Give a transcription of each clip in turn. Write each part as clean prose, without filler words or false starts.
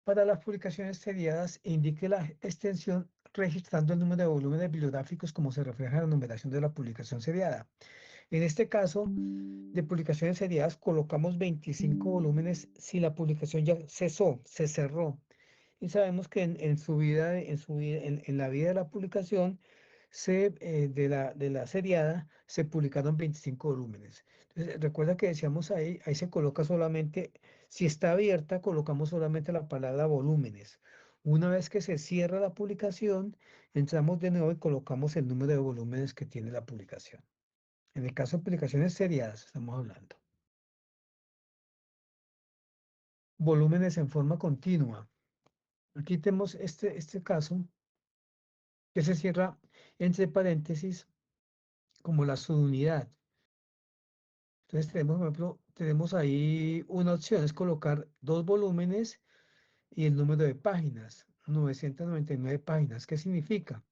Para las publicaciones seriadas, indique la extensión registrando el número de volúmenes bibliográficos como se refleja en la numeración de la publicación seriada. En este caso, de publicaciones seriadas, colocamos 25 volúmenes si la publicación ya cesó, se cerró. Y sabemos que en su vida, en la vida de la publicación, de la seriada, se publicaron 25 volúmenes. Entonces, recuerda que decíamos ahí se coloca solamente, si está abierta, colocamos solamente la palabra volúmenes. Una vez que se cierra la publicación, entramos de nuevo y colocamos el número de volúmenes que tiene la publicación. En el caso de publicaciones seriadas, estamos hablando. Volúmenes en forma continua. Aquí tenemos este caso que se cierra entre paréntesis como la subunidad. Entonces tenemos, por ejemplo, tenemos ahí una opción, es colocar dos volúmenes y el número de páginas, 999 páginas. ¿Qué significa?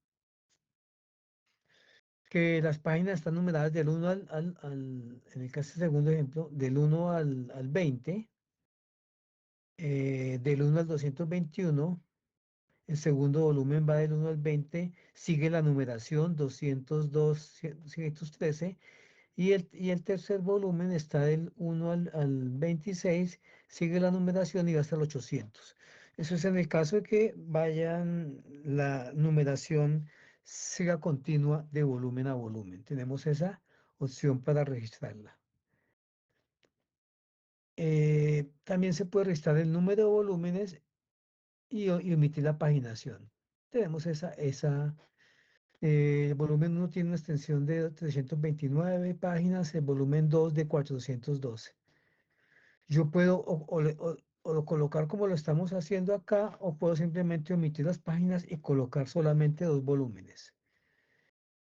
Que las páginas están numeradas del 1 en el caso del segundo ejemplo, del 1 al 20, del 1 al 221. El segundo volumen va del 1 al 20, sigue la numeración 202, 213, y el tercer volumen está del 1 al 26, sigue la numeración y va hasta el 800. Eso es en el caso de que vayan, la numeración siga continua de volumen a volumen. Tenemos esa opción para registrarla. También se puede registrar el número de volúmenes y omitir la paginación. Tenemos el volumen 1 tiene una extensión de 329 páginas, el volumen 2 de 412. Yo puedo o colocar como lo estamos haciendo acá, o puedo simplemente omitir las páginas y colocar solamente dos volúmenes.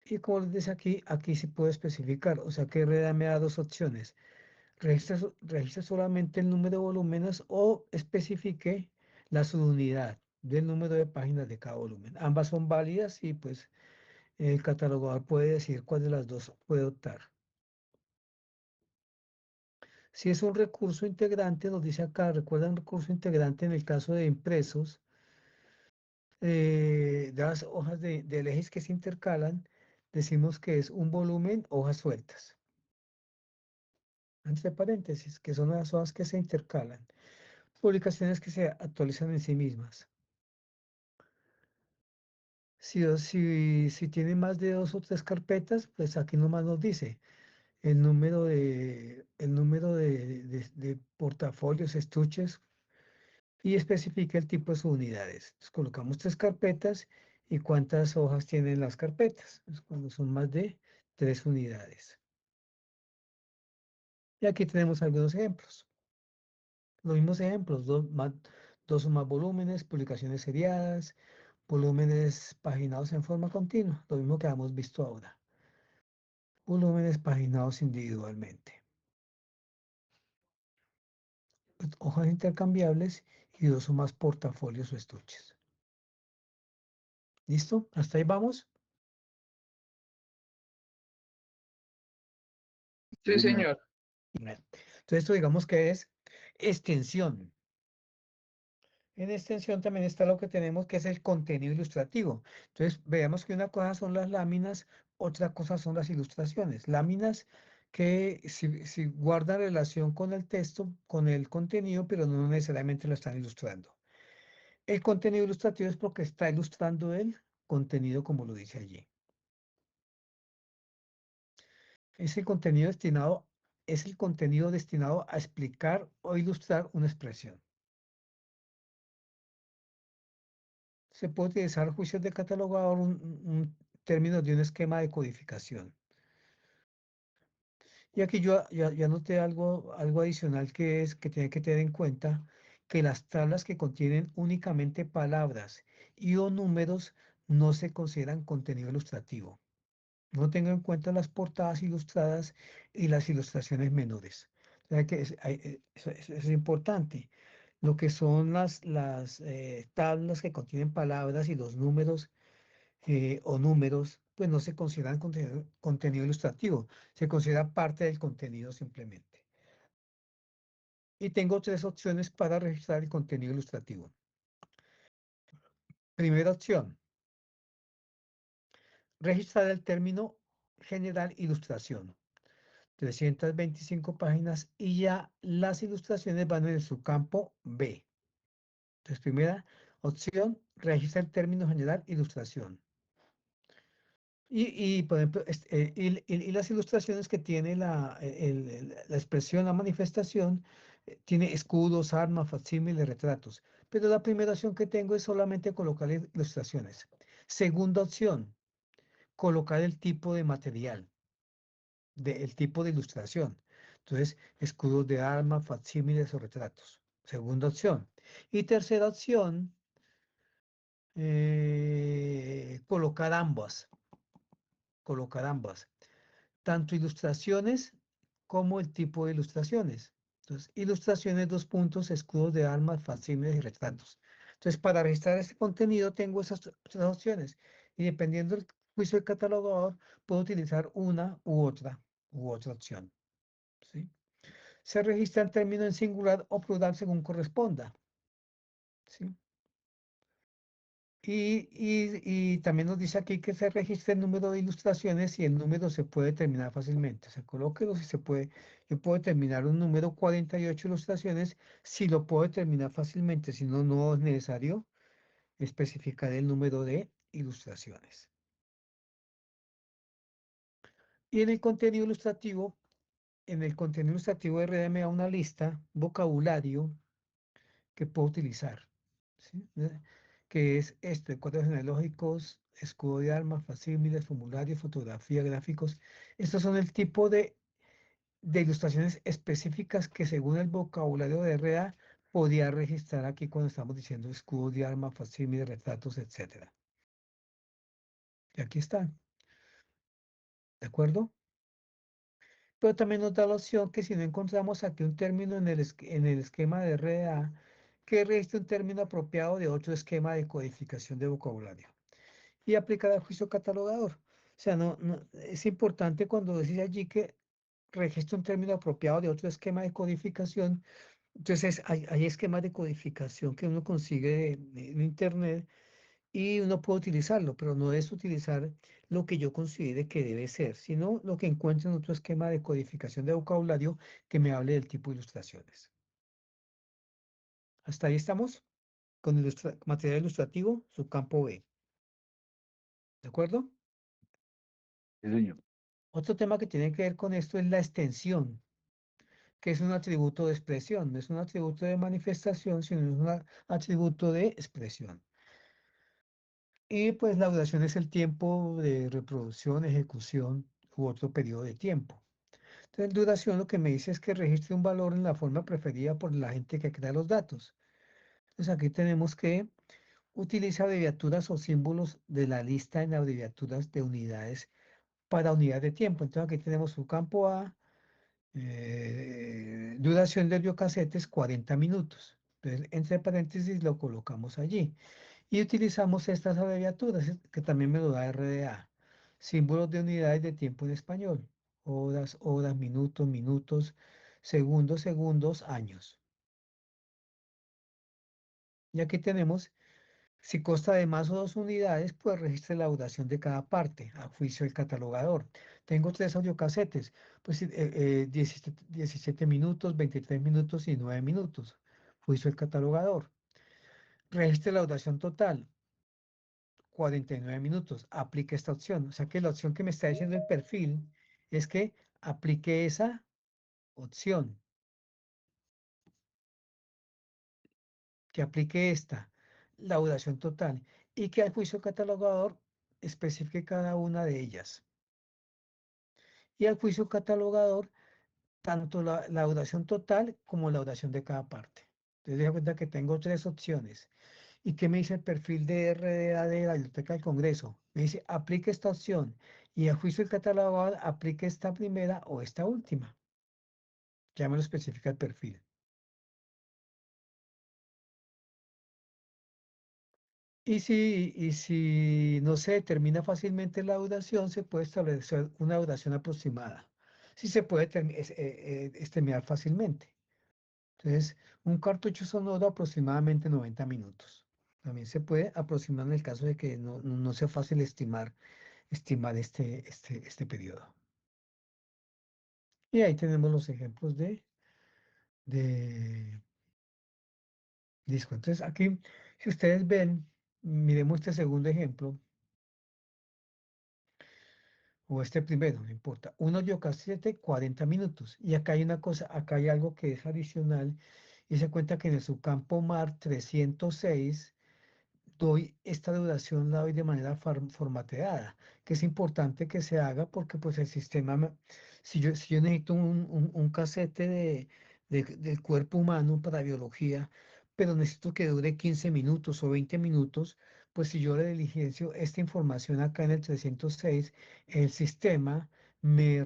Y como les dice aquí sí puedo especificar, o sea que REDA me da dos opciones. Registra solamente el número de volúmenes o especifique la subunidad del número de páginas de cada volumen. Ambas son válidas y pues el catalogador puede decir cuál de las dos puede optar. Si es un recurso integrante, nos dice acá, recuerda un recurso integrante en el caso de impresos, de las hojas del ejes que se intercalan, decimos que es un volumen, hojas sueltas. Entre paréntesis, que son las hojas que se intercalan. Publicaciones que se actualizan en sí mismas. Si tiene más de dos o tres carpetas, pues aquí nomás nos dice el número de portafolios, estuches, y especifica el tipo de sus unidades. Entonces, colocamos tres carpetas y cuántas hojas tienen las carpetas. Entonces, cuando son más de tres unidades. Y aquí tenemos algunos ejemplos. Los mismos ejemplos, dos o más volúmenes, publicaciones seriadas, volúmenes paginados en forma continua, lo mismo que hemos visto ahora. Volúmenes paginados individualmente. Hojas intercambiables y dos o más portafolios o estuches. ¿Listo? ¿Hasta ahí vamos? Sí, señor. Bueno, entonces esto digamos que es extensión. En extensión también está lo que tenemos que es el contenido ilustrativo. Entonces veamos que una cosa son las láminas, otra cosa son las ilustraciones. Láminas que si guardan relación con el texto, con el contenido, pero no necesariamente lo están ilustrando. El contenido ilustrativo es porque está ilustrando el contenido como lo dice allí. Ese contenido destinado es el contenido destinado a explicar o ilustrar una expresión. Se puede utilizar juicios de catalogador, un término de un esquema de codificación. Y aquí yo ya noté algo adicional que es que tiene que tener en cuenta que las tablas que contienen únicamente palabras y o números no se consideran contenido ilustrativo. No tengo en cuenta las portadas ilustradas y las ilustraciones menores. O sea que eso es importante. Lo que son las tablas que contienen palabras y los números o números, pues no se consideran contenido ilustrativo, se considera parte del contenido simplemente. Y tengo tres opciones para registrar el contenido ilustrativo. Primera opción, registrar el término general ilustración. 325 páginas y ya las ilustraciones van en su campo B. Entonces, primera opción, registra el término general ilustración. Por ejemplo, y las ilustraciones que tiene la expresión, la manifestación, tiene escudos, armas, facsímiles, retratos. Pero la primera opción que tengo es solamente colocar ilustraciones. Segunda opción, colocar el tipo de material, el tipo de ilustración. Entonces, escudos de armas, facsímiles o retratos. Segunda opción. Y tercera opción, colocar ambas. Colocar ambas. Tanto ilustraciones como el tipo de ilustraciones. Entonces, ilustraciones, dos puntos, escudos de armas, facsímiles y retratos. Entonces, para registrar este contenido tengo esas tres opciones. Y dependiendo del juicio del catalogador, puedo utilizar una u otra opción. ¿Sí? Se registra el término en singular o plural según corresponda. ¿Sí? Y también nos dice aquí que se registra el número de ilustraciones y el número se puede determinar fácilmente. Se colóquelo si se puede. Yo puedo determinar un número 48 ilustraciones si lo puedo determinar fácilmente. Si no, no es necesario especificar el número de ilustraciones. Y en el contenido ilustrativo RD me da una lista, vocabulario que puedo utilizar. ¿Sí? Que es esto, cuadros genealógicos, escudo de armas, facsímiles, formularios, fotografía, gráficos. Estos son el tipo de ilustraciones específicas que según el vocabulario de RA podía registrar aquí cuando estamos diciendo escudo de armas, facsímiles, retratos, etcétera. Y aquí están, ¿de acuerdo? Pero también nos da la opción que si no encontramos aquí un término en el esquema de RA, que registre un término apropiado de otro esquema de codificación de vocabulario y aplicar al juicio catalogador. O sea, es importante cuando decís allí que registra un término apropiado de otro esquema de codificación. Entonces, hay esquemas de codificación que uno consigue en Internet y uno puede utilizarlo, pero no es utilizar lo que yo considere que debe ser, sino lo que encuentre en otro esquema de codificación de vocabulario que me hable del tipo de ilustraciones. Hasta ahí estamos con material ilustrativo, subcampo B. ¿De acuerdo? Sí, señor. Otro tema que tiene que ver con esto es la extensión, que es un atributo de expresión, no es un atributo de manifestación, sino es un atributo de expresión. Y pues la duración es el tiempo de reproducción, ejecución u otro periodo de tiempo. Entonces, duración lo que me dice es que registre un valor en la forma preferida por la gente que crea los datos. Entonces, aquí tenemos que utilizar abreviaturas o símbolos de la lista en abreviaturas de unidades para unidad de tiempo. Entonces, aquí tenemos su campo A, duración del videocassette es 40 minutos. Entonces, entre paréntesis lo colocamos allí. Y utilizamos estas abreviaturas que también me lo da RDA. Símbolos de unidades de tiempo en español. Horas, horas, minutos, minutos, segundos, segundos, años. Y aquí tenemos, si consta de más o dos unidades, pues registre la duración de cada parte, a juicio del catalogador. Tengo tres audiocasetes, pues 17 minutos, 23 minutos y 9 minutos, juicio del catalogador. Registre la duración total, 49 minutos. Aplique esta opción. O sea que la opción que me está diciendo el perfil es que aplique esa opción, que aplique esta, la duración total, y que al juicio catalogador especifique cada una de ellas. Y al juicio catalogador, tanto la duración total como la duración de cada parte. Entonces, da cuenta que tengo tres opciones. ¿Y qué me dice el perfil de RDA de la Biblioteca del Congreso? Me dice, aplique esta opción y a juicio del catalogador aplique esta primera o esta última. Ya me lo especifica el perfil. Y si no se determina fácilmente la duración, se puede establecer una duración aproximada. Si se puede estimar fácilmente. Entonces, un cartucho sonoro aproximadamente 90 minutos. También se puede aproximar en el caso de que no sea fácil estimar este periodo. Y ahí tenemos los ejemplos de disco. Entonces aquí, si ustedes ven, miremos este segundo ejemplo, o este primero, no importa. Uno Yoka 7, 40 minutos. Y acá hay una cosa, acá hay algo que es adicional, y se cuenta que en el subcampo MAR 306 doy esta duración, la doy de manera formateada, que es importante que se haga porque pues el sistema, si yo necesito un casete del cuerpo humano para biología, pero necesito que dure 15 minutos o 20 minutos, pues si yo le diligencio esta información acá en el 306, el sistema me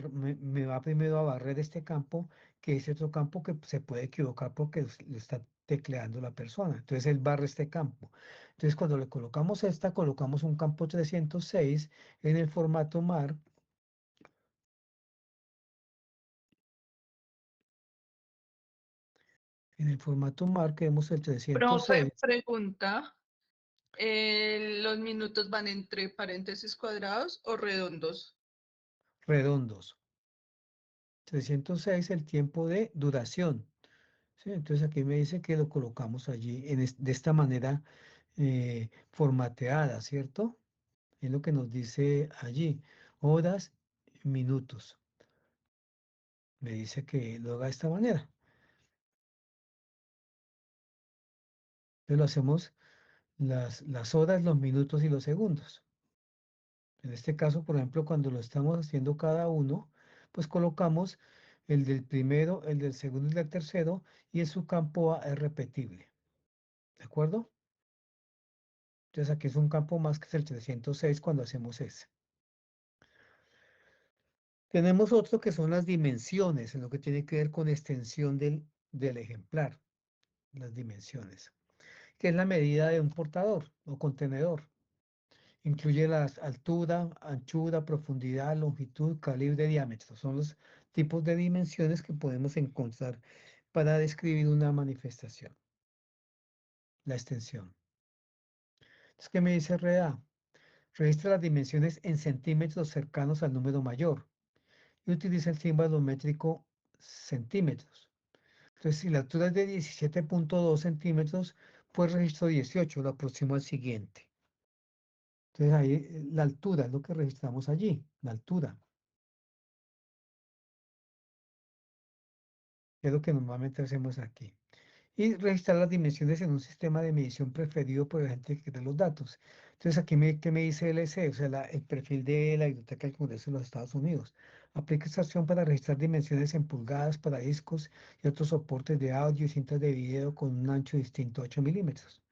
va primero a barrer este campo, que es otro campo que se puede equivocar porque lo está tecleando la persona. Entonces él barre este campo. Entonces, cuando le colocamos esta, colocamos un campo 306 en el formato MAR. En el formato MAR que vemos el Profe, 306 pregunta, ¿los minutos van entre paréntesis cuadrados o redondos? redondos. 306 el tiempo de duración. ¿Sí? Entonces aquí me dice que lo colocamos allí de esta manera formateada, ¿cierto? Es lo que nos dice allí. Horas, minutos. Me dice que lo haga de esta manera. Entonces lo hacemos las horas, los minutos y los segundos. En este caso, por ejemplo, cuando lo estamos haciendo cada uno, pues colocamos el del primero, el del segundo y el del tercero, y en su campo A es repetible. ¿De acuerdo? Entonces aquí es un campo más que es el 306 cuando hacemos ese. Tenemos otro que son las dimensiones, en lo que tiene que ver con extensión del ejemplar, las dimensiones, que es la medida de un portador o contenedor. Incluye la altura, anchura, profundidad, longitud, calibre, diámetro. Son los tipos de dimensiones que podemos encontrar para describir una manifestación, la extensión. Entonces, ¿qué me dice RDA? Registra las dimensiones en centímetros cercanos al número mayor y utiliza el símbolo métrico centímetros. Entonces, si la altura es de 17.2 centímetros, pues registro 18, lo aproximo al siguiente. Entonces, ahí la altura es lo que registramos allí, la altura. Es lo que normalmente hacemos aquí. Y registrar las dimensiones en un sistema de medición preferido por la gente que crea los datos. Entonces, aquí ¿qué me dice LC? O sea, el perfil de la Biblioteca del Congreso de los Estados Unidos. Aplica esta opción para registrar dimensiones en pulgadas para discos y otros soportes de audio y cintas de video con un ancho distinto a 8 milímetros.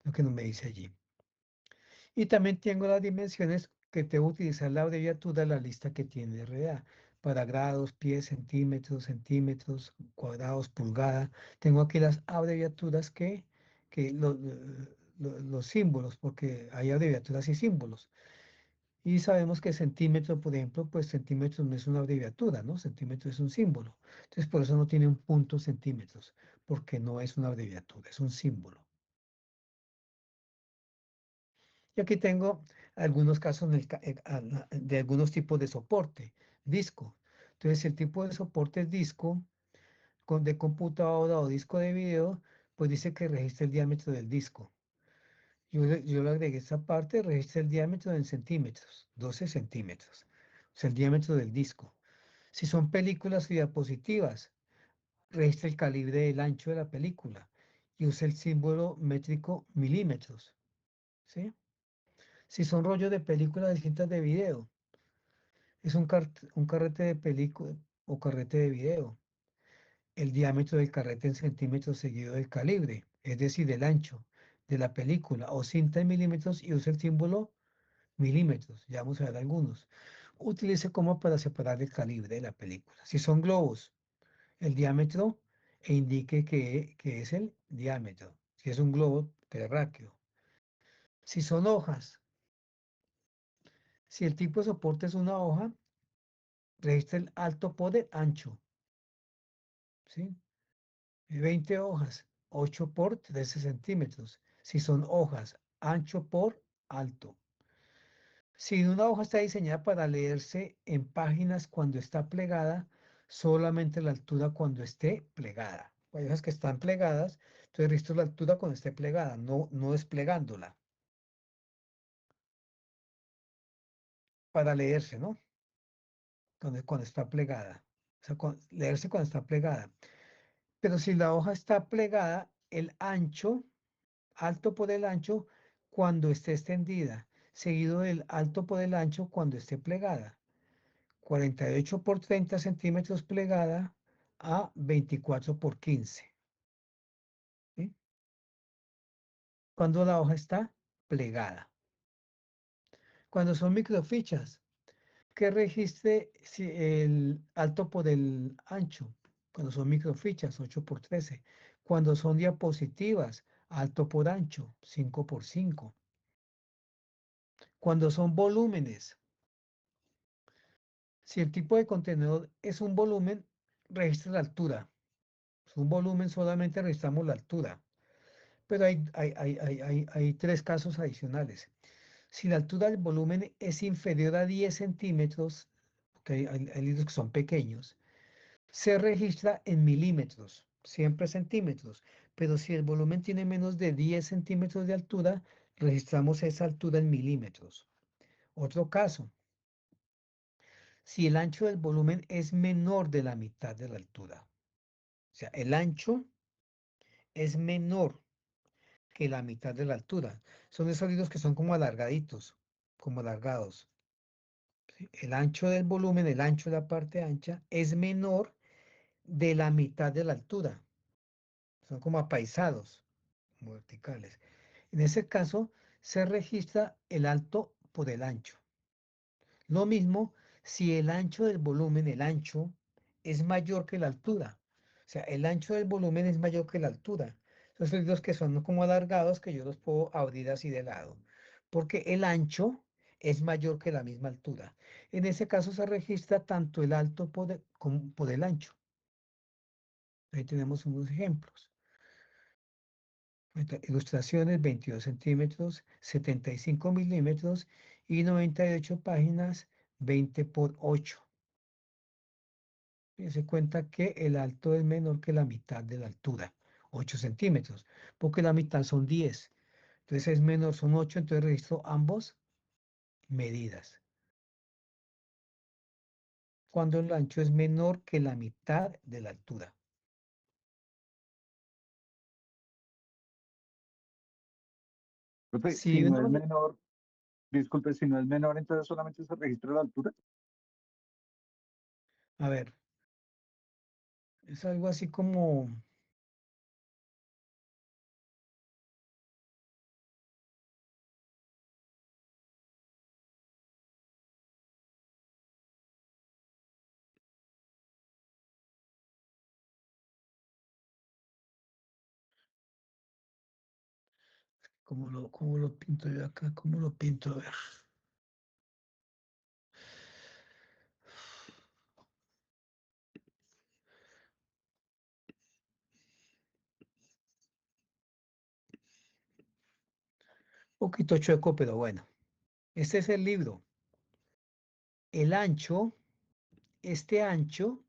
Lo que no me dice allí. Y también tengo las dimensiones que tengo que utilizar la abreviatura, la lista que tiene RDA, para grados, pies, centímetros, cuadrados, pulgada. Tengo aquí las abreviaturas los símbolos, porque hay abreviaturas y símbolos. Y sabemos que centímetro, por ejemplo, pues centímetro no es una abreviatura, ¿no? Centímetro es un símbolo. Entonces, por eso no tiene un punto centímetros, porque no es una abreviatura, es un símbolo. Y aquí tengo algunos casos de algunos tipos de soporte, disco. Entonces, el tipo de soporte es disco de computadora o disco de video, pues dice que registra el diámetro del disco. Yo le agregué esta parte, registra el diámetro en centímetros, 12 centímetros. O sea, el diámetro del disco. Si son películas y diapositivas, registra el calibre del ancho de la película y usa el símbolo métrico milímetros. ¿Sí? Si son rollos de películas de cintas de video, es un carrete de película o carrete de video. El diámetro del carrete en centímetros seguido del calibre, es decir, del ancho de la película, o cinta en milímetros y usa el símbolo milímetros. Ya vamos a ver algunos. Utilice como para separar el calibre de la película. Si son globos, el diámetro e indique que es el diámetro. Si es un globo terráqueo. Si son hojas, si el tipo de soporte es una hoja, registra el alto por el ancho, ¿sí? 20 hojas, 8 por 13 centímetros. Si son hojas, ancho por alto. Si una hoja está diseñada para leerse en páginas cuando está plegada, solamente la altura cuando esté plegada. Hay hojas que están plegadas, entonces registro la altura cuando esté plegada, no desplegándola. Para leerse, ¿no? Cuando está plegada. O sea, leerse cuando está plegada. Pero si la hoja está plegada, el ancho, alto por el ancho, cuando esté extendida, seguido del alto por el ancho cuando esté plegada. 48 por 30 centímetros plegada a 24 por 15. ¿Sí? Cuando la hoja está plegada. Cuando son microfichas, que registre si el alto por el ancho. Cuando son microfichas, 8 por 13. Cuando son diapositivas, alto por ancho, 5 por 5. Cuando son volúmenes, si el tipo de contenedor es un volumen, registra la altura. Es un volumen, solamente registramos la altura. Pero hay tres casos adicionales. Si la altura del volumen es inferior a 10 centímetros, porque hay libros que son pequeños, se registra en milímetros, siempre centímetros. Pero si el volumen tiene menos de 10 centímetros de altura, registramos esa altura en milímetros. Otro caso, si el ancho del volumen es menor de la mitad de la altura. O sea, el ancho es menor que la mitad de la altura. Son esos libros que son como alargaditos, como alargados. ¿Sí? El ancho del volumen, el ancho de la parte ancha, es menor de la mitad de la altura. Son como apaisados, como verticales. En ese caso, se registra el alto por el ancho. Lo mismo si el ancho del volumen, el ancho, es mayor que la altura. O sea, el ancho del volumen es mayor que la altura. Esos libros que son como alargados que yo los puedo abrir así de lado. Porque el ancho es mayor que la misma altura. En ese caso se registra tanto el alto como por el ancho. Ahí tenemos unos ejemplos. Ilustraciones 22 centímetros, 75 milímetros y 98 páginas, 20 por 8. Se cuenta que el alto es menor que la mitad de la altura, 8 centímetros, porque la mitad son 10. Entonces es menor, son 8, entonces registro ambos medidas. Cuando el ancho es menor que la mitad de la altura. Profe, Si si no es uno, menor, disculpe, si no es menor, entonces solamente se registra la altura. a ver, es algo así como, cómo lo pinto yo acá, cómo lo pinto, a ver. Un poquito chueco, pero bueno. Este es el libro. El ancho, este ancho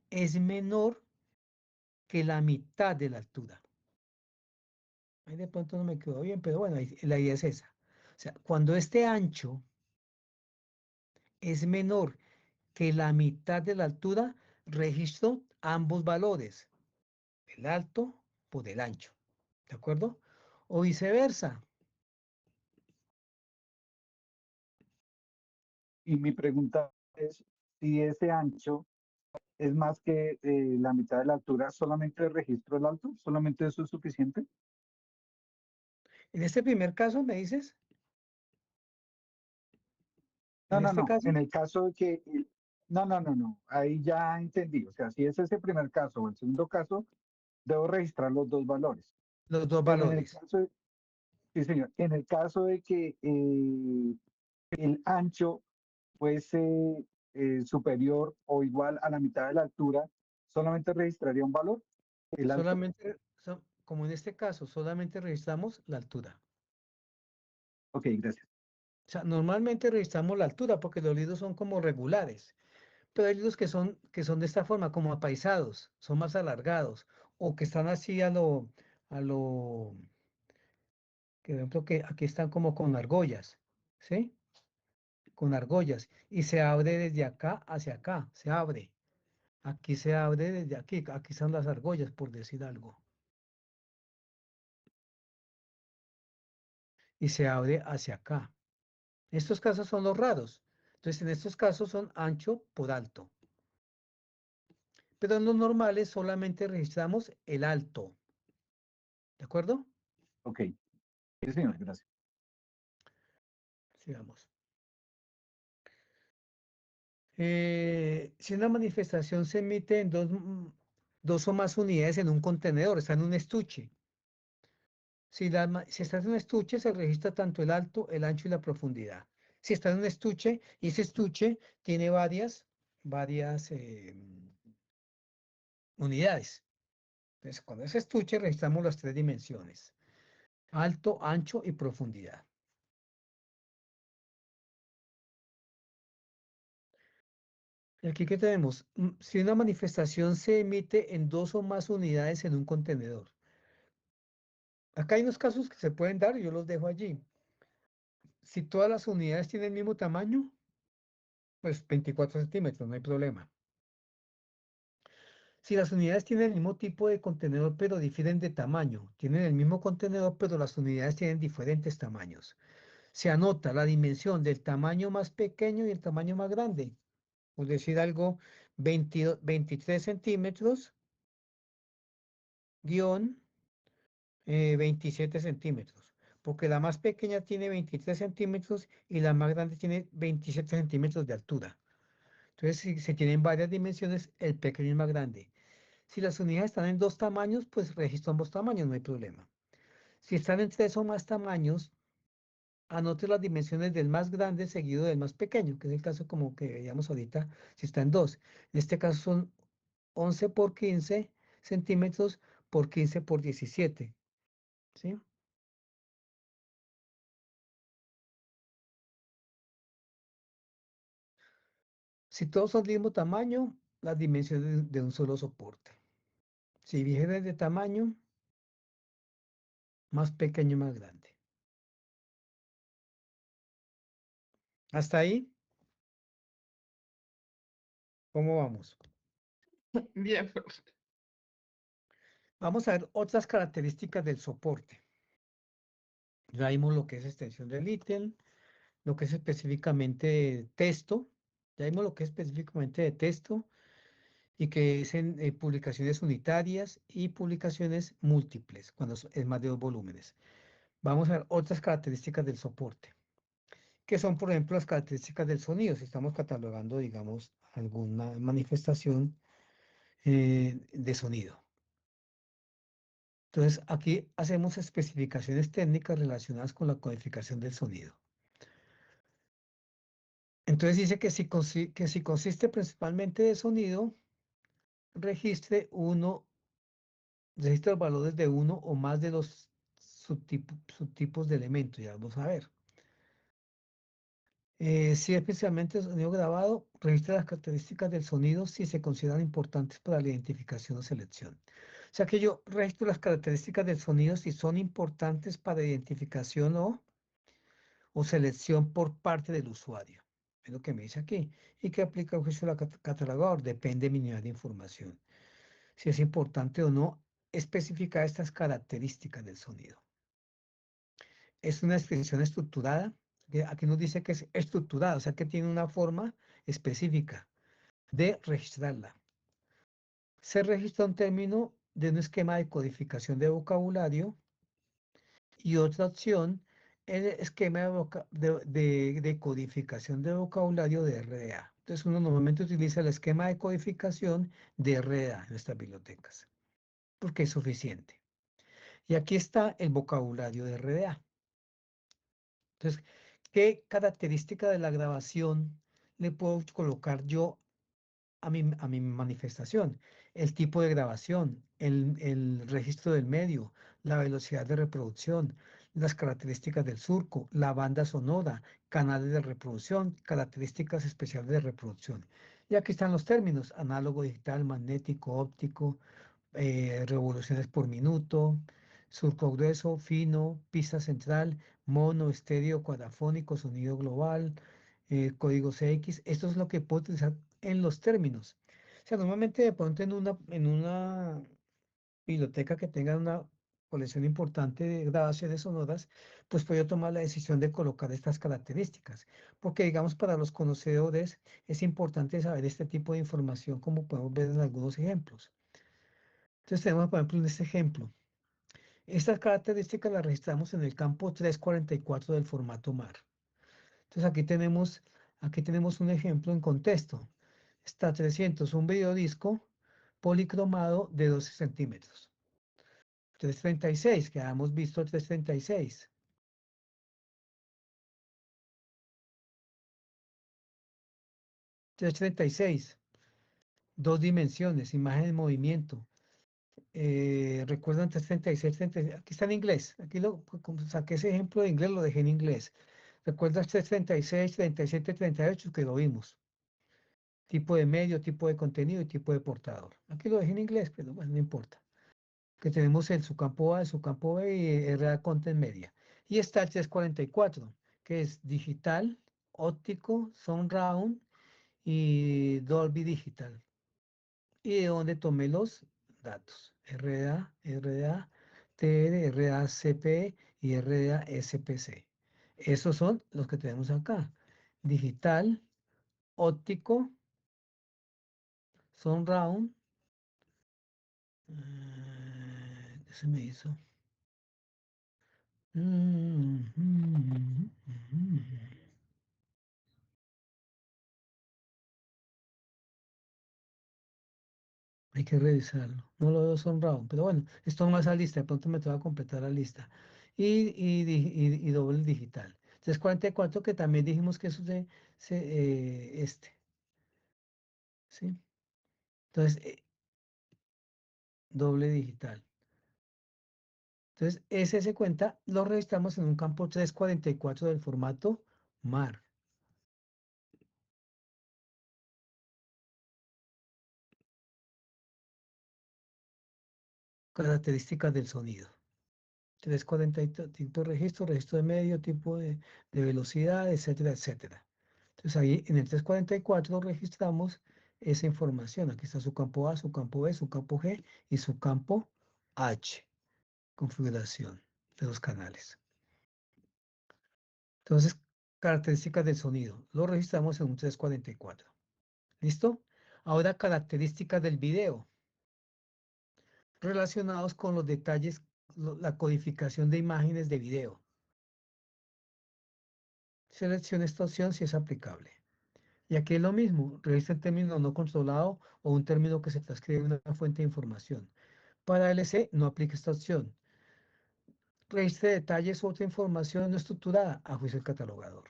es menor que la mitad de la altura. Ahí de pronto no me quedó bien, pero bueno, la idea es esa. O sea, cuando este ancho es menor que la mitad de la altura, registro ambos valores, el alto por el ancho. ¿De acuerdo? O viceversa. Y mi pregunta es, si ese ancho es más que la mitad de la altura, ¿solamente registro el alto? ¿Solamente eso es suficiente? En este primer caso, me dices, No, en no, este no. caso, En el caso de que... No, no, no, no. Ahí ya entendí. O sea, si es ese primer caso o el segundo caso, debo registrar los dos valores. los dos Pero en el valores. caso de... Sí, señor. En el caso de que el ancho fuese superior o igual a la mitad de la altura, solamente registraría un valor, el alto. Solamente, como en este caso, solamente registramos la altura. Ok, gracias. O sea, normalmente registramos la altura porque los libros son como regulares, pero hay libros que son de esta forma, como apaisados, son más alargados, o que están así a lo, que por ejemplo, que aquí están como con argollas, ¿sí? Con argollas, y se abre desde acá hacia acá, se abre. Aquí se abre desde aquí están las argollas, por decir algo, y se abre hacia acá. Estos casos son los raros. Entonces, en estos casos son ancho por alto. Pero en los normales solamente registramos el alto. ¿De acuerdo? Ok, sí, señor, Bueno, gracias. sigamos. Si una manifestación se emite en dos o más unidades en un contenedor, está en un estuche. Si está en un estuche, se registra tanto el alto, el ancho y la profundidad. Si está en un estuche, y ese estuche tiene varias unidades. Entonces, con ese estuche registramos las tres dimensiones: alto, ancho y profundidad. Y aquí que tenemos, si una manifestación se emite en dos o más unidades en un contenedor. Acá hay unos casos que se pueden dar y yo los dejo allí. Si todas las unidades tienen el mismo tamaño, pues 24 centímetros, no hay problema. Si las unidades tienen el mismo tipo de contenedor pero difieren de tamaño, tienen el mismo contenedor pero las unidades tienen diferentes tamaños, se anota la dimensión del tamaño más pequeño y el tamaño más grande. Por decir algo, 23 centímetros guión 27 centímetros, porque la más pequeña tiene 23 centímetros y la más grande tiene 27 centímetros de altura. Entonces, si se tienen varias dimensiones, el pequeño es más grande. Si las unidades están en dos tamaños, pues registro ambos tamaños, no hay problema. Si están en tres o más tamaños, anote las dimensiones del más grande seguido del más pequeño, que es el caso como que veíamos ahorita, si está en dos. En este caso son 11 por 15 centímetros por 15 por 17, ¿sí? Si todos son del mismo tamaño, las dimensiones de un solo soporte. Si difieren de tamaño, más pequeño, más grande. Hasta ahí, ¿cómo vamos? Bien, profe. Vamos a ver otras características del soporte. Ya vimos lo que es extensión del ítem, lo que es específicamente texto. Ya vimos lo que es específicamente de texto y que es en publicaciones unitarias y publicaciones múltiples, cuando es más de dos volúmenes. Vamos a ver otras características del soporte, que son, por ejemplo, las características del sonido. Si estamos catalogando, digamos, alguna manifestación de sonido. Entonces, aquí hacemos especificaciones técnicas relacionadas con la codificación del sonido. Entonces dice que si consiste principalmente de sonido, registre los valores de uno o más de los subtipos de elementos. Ya vamos a ver. Si especialmente sonido grabado, registra las características del sonido si se consideran importantes para la identificación o selección. O sea que yo registro las características del sonido si son importantes para identificación o selección por parte del usuario. Es lo que me dice aquí. ¿Y qué aplica el juicio del catalogador? Depende de mi nivel de información. Si es importante o no especificar estas características del sonido. Es una expresión estructurada. Que aquí nos dice que es estructurada, o sea que tiene una forma específica de registrarla. Se registra un término de un esquema de codificación de vocabulario y otra opción, el esquema de codificación de vocabulario de RDA. Entonces uno normalmente utiliza el esquema de codificación de RDA en nuestras bibliotecas, porque es suficiente. Y aquí está el vocabulario de RDA. Entonces, ¿qué característica de la grabación le puedo colocar yo a mi manifestación? el tipo de grabación, el registro del medio, la velocidad de reproducción, las características del surco, la banda sonora, canales de reproducción, características especiales de reproducción. Y aquí están los términos: análogo, digital, magnético, óptico, revoluciones por minuto, surco grueso, fino, pista central, mono, estéreo, cuadrafónico, sonido global, códigos X. Esto es lo que puedo utilizar en los términos. O sea, normalmente de pronto en una biblioteca que tenga una colección importante de grabaciones sonoras, pues puedo tomar la decisión de colocar estas características, porque digamos para los conocedores es importante saber este tipo de información, como podemos ver en algunos ejemplos. Entonces tenemos, por ejemplo, en este ejemplo, estas características las registramos en el campo 344 del formato MAR. Entonces aquí tenemos un ejemplo en contexto. Está 300, un videodisco policromado de 12 centímetros. 336, que habíamos visto 336. 336, dos dimensiones, imagen en movimiento. ¿Recuerdan 336, 36? Aquí está en inglés. Aquí como saqué ese ejemplo de inglés, lo dejé en inglés. ¿Recuerdas 336, 37, 38 que lo vimos? Tipo de medio, tipo de contenido y tipo de portador. Aquí lo dejé en inglés, pero bueno, no importa. Que tenemos el subcampo A, el subcampo B y RA Content Media. Y está el 344, que es digital, óptico, surround y Dolby Digital. Y de donde tomé los datos: RDA, RDA, TR, RDA CP y RDA SPC. Esos son los que tenemos acá: digital, óptico, surround. ¿Qué se me hizo? Hay que revisarlo. No lo veo sonrado, pero bueno, esto más a lista. De pronto me toca completar la lista. Y doble digital. Entonces 44, que también dijimos que eso ¿sí? Entonces, doble digital. Entonces, ese se cuenta, lo registramos en un campo 344 del formato MAR. Características del sonido. 340 tipo de registro, registro de medio, tipo de velocidad, etcétera, etcétera. Entonces ahí en el 344 registramos esa información. Aquí está su campo A, su campo B, su campo G y su campo H. Configuración de los canales. Entonces, características del sonido. Lo registramos en un 344. ¿Listo? Ahora, características del video, relacionados con los detalles, la codificación de imágenes de video. Seleccione esta opción si es aplicable. Y aquí es lo mismo: registra el término no controlado o un término que se transcribe en una fuente de información. Para LC no aplica esta opción. Registre detalles u otra información no estructurada a juicio del catalogador.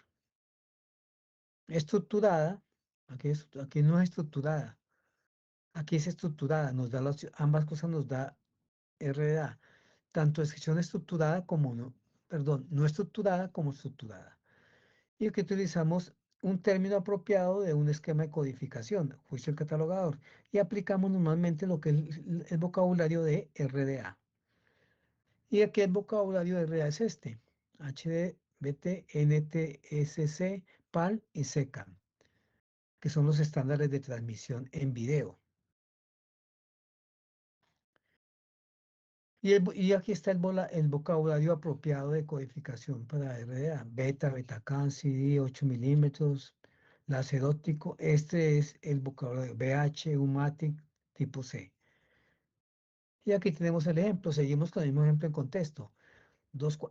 Estructurada, aquí no es estructurada, aquí es estructurada, nos da ambas cosas, nos da RDA, tanto descripción estructurada como no, perdón, no estructurada como estructurada. Y aquí utilizamos un término apropiado de un esquema de codificación, juicio del catalogador, y aplicamos normalmente lo que es el vocabulario de RDA. Y aquí el vocabulario de RDA es este: HD, BT, NTSC, PAL y SECAM, que son los estándares de transmisión en video. Y aquí está el vocabulario apropiado de codificación para RDA: beta, betacam, CD, 8 milímetros, láser óptico. Este es el vocabulario BH, UMATIC, tipo C. Y aquí tenemos el ejemplo. Seguimos con el mismo ejemplo en contexto.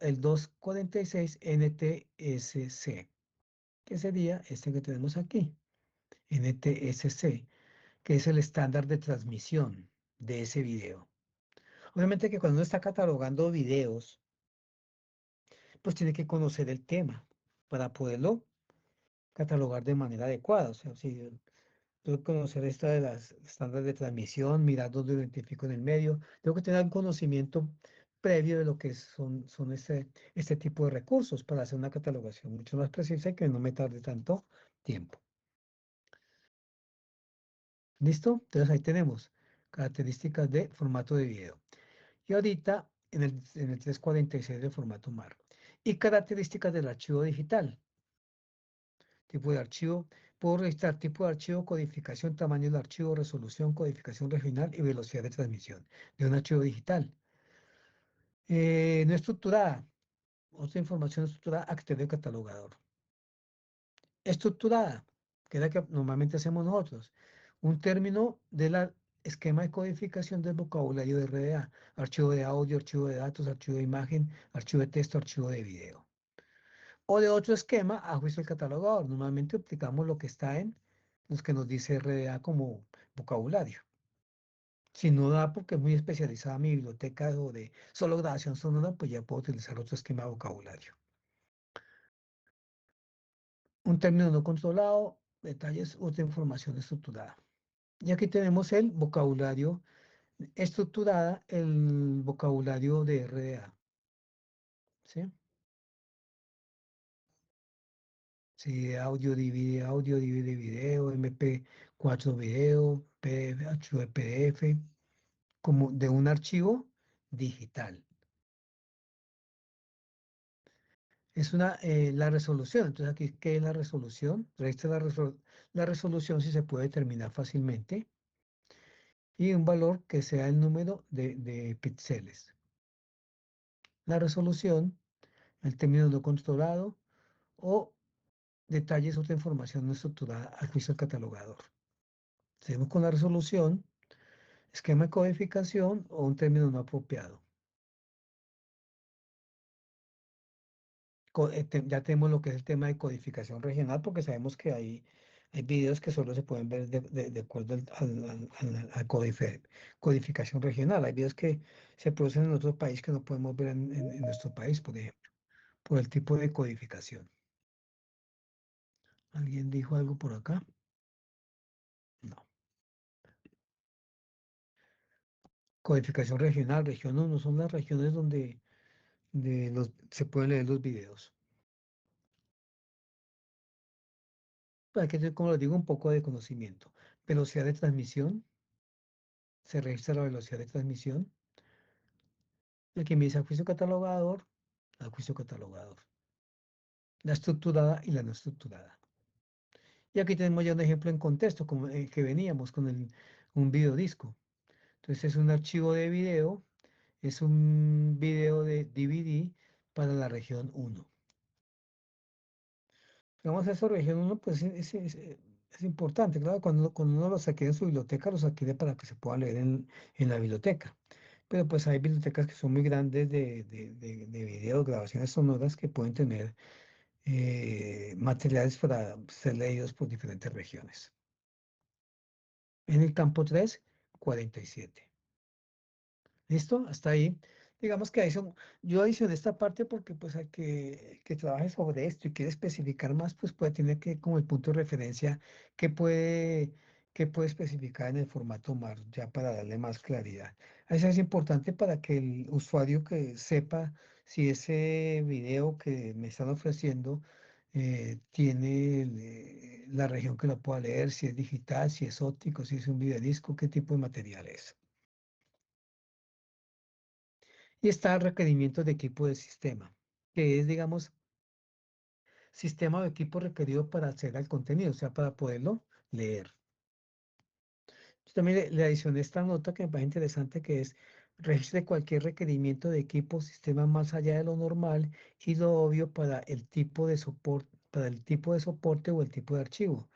El 246 NTSC, que sería este que tenemos aquí, NTSC, que es el estándar de transmisión de ese video. Obviamente que cuando uno está catalogando videos, pues tiene que conocer el tema para poderlo catalogar de manera adecuada. O sea, si Tengo que conocer esta de las estándares de transmisión, mirar dónde lo identifico en el medio. Tengo que tener un conocimiento previo de lo que son este tipo de recursos para hacer una catalogación mucho más precisa y que no me tarde tanto tiempo. ¿Listo? Entonces ahí tenemos características de formato de video. Y ahorita en el 346 de formato MAR. Y características del archivo digital. Tipo de archivo. Puedo registrar tipo de archivo, codificación, tamaño del archivo, resolución, codificación regional y velocidad de transmisión de un archivo digital. No estructurada. Otra información estructurada, actor de catalogador. Estructurada, que es la que normalmente hacemos nosotros. Un término de la esquema de codificación del vocabulario de RDA. Archivo de audio, archivo de datos, archivo de imagen, archivo de texto, archivo de video. O de otro esquema a juicio del catalogador. Normalmente aplicamos lo que está en los que nos dice RDA como vocabulario. Si no da porque es muy especializada mi biblioteca o de solo grabación sonora, pues ya puedo utilizar otro esquema de vocabulario. Un término no controlado, detalles, otra información estructurada. Y aquí tenemos el vocabulario estructurada, el vocabulario de RDA. ¿Sí? Sí, audio, divide video, MP4 video, PDF, archivo de PDF, como de un archivo digital. Es la resolución. Entonces aquí, ¿qué es la resolución? Registra la resolución si se puede determinar fácilmente y un valor que sea el número de píxeles. La resolución, el término no controlado o detalles otra información no estructurada al juicio del catalogador. Seguimos con la resolución, esquema de codificación o un término no apropiado. Ya tenemos lo que es el tema de codificación regional, porque sabemos que hay videos que solo se pueden ver de acuerdo a codificación regional. Hay videos que se producen en otro país que no podemos ver en nuestro país, por ejemplo, por el tipo de codificación. ¿Alguien dijo algo por acá? No. Codificación regional, región 1, son las regiones donde se pueden leer los videos. Hay que tener, como les digo, un poco de conocimiento. Velocidad de transmisión, se registra la velocidad de transmisión. El que me dice a juicio catalogador, a juicio catalogador. La estructurada y la no estructurada. Y aquí tenemos ya un ejemplo en contexto, como el que veníamos con un videodisco. Entonces es un archivo de video, es un video de DVD para la región 1. Vamos a eso, región 1, pues es importante, claro, cuando uno lo saque en su biblioteca, lo saque para que se pueda leer en la biblioteca. Pero pues hay bibliotecas que son muy grandes de videos, grabaciones sonoras que pueden tener materiales para ser leídos por diferentes regiones. En el campo 3, 47. ¿Listo? Hasta ahí. Digamos que yo adicioné esta parte porque pues al que trabaje sobre esto y quiere especificar más, pues puede tener que como el punto de referencia que puede especificar en el formato MAR, ya para darle más claridad. Eso es importante para que el usuario que sepa si ese video que me están ofreciendo tiene la región que lo pueda leer, si es digital, si es óptico, si es un videodisco, qué tipo de material es. Y está el requerimiento de equipo de sistema, que es, digamos, sistema o equipo requerido para acceder al contenido, o sea, para poderlo leer. Yo también le adicioné esta nota que me parece interesante, que es registre cualquier requerimiento de equipo o sistema más allá de lo normal y lo obvio para el tipo de soporte o el tipo de archivo.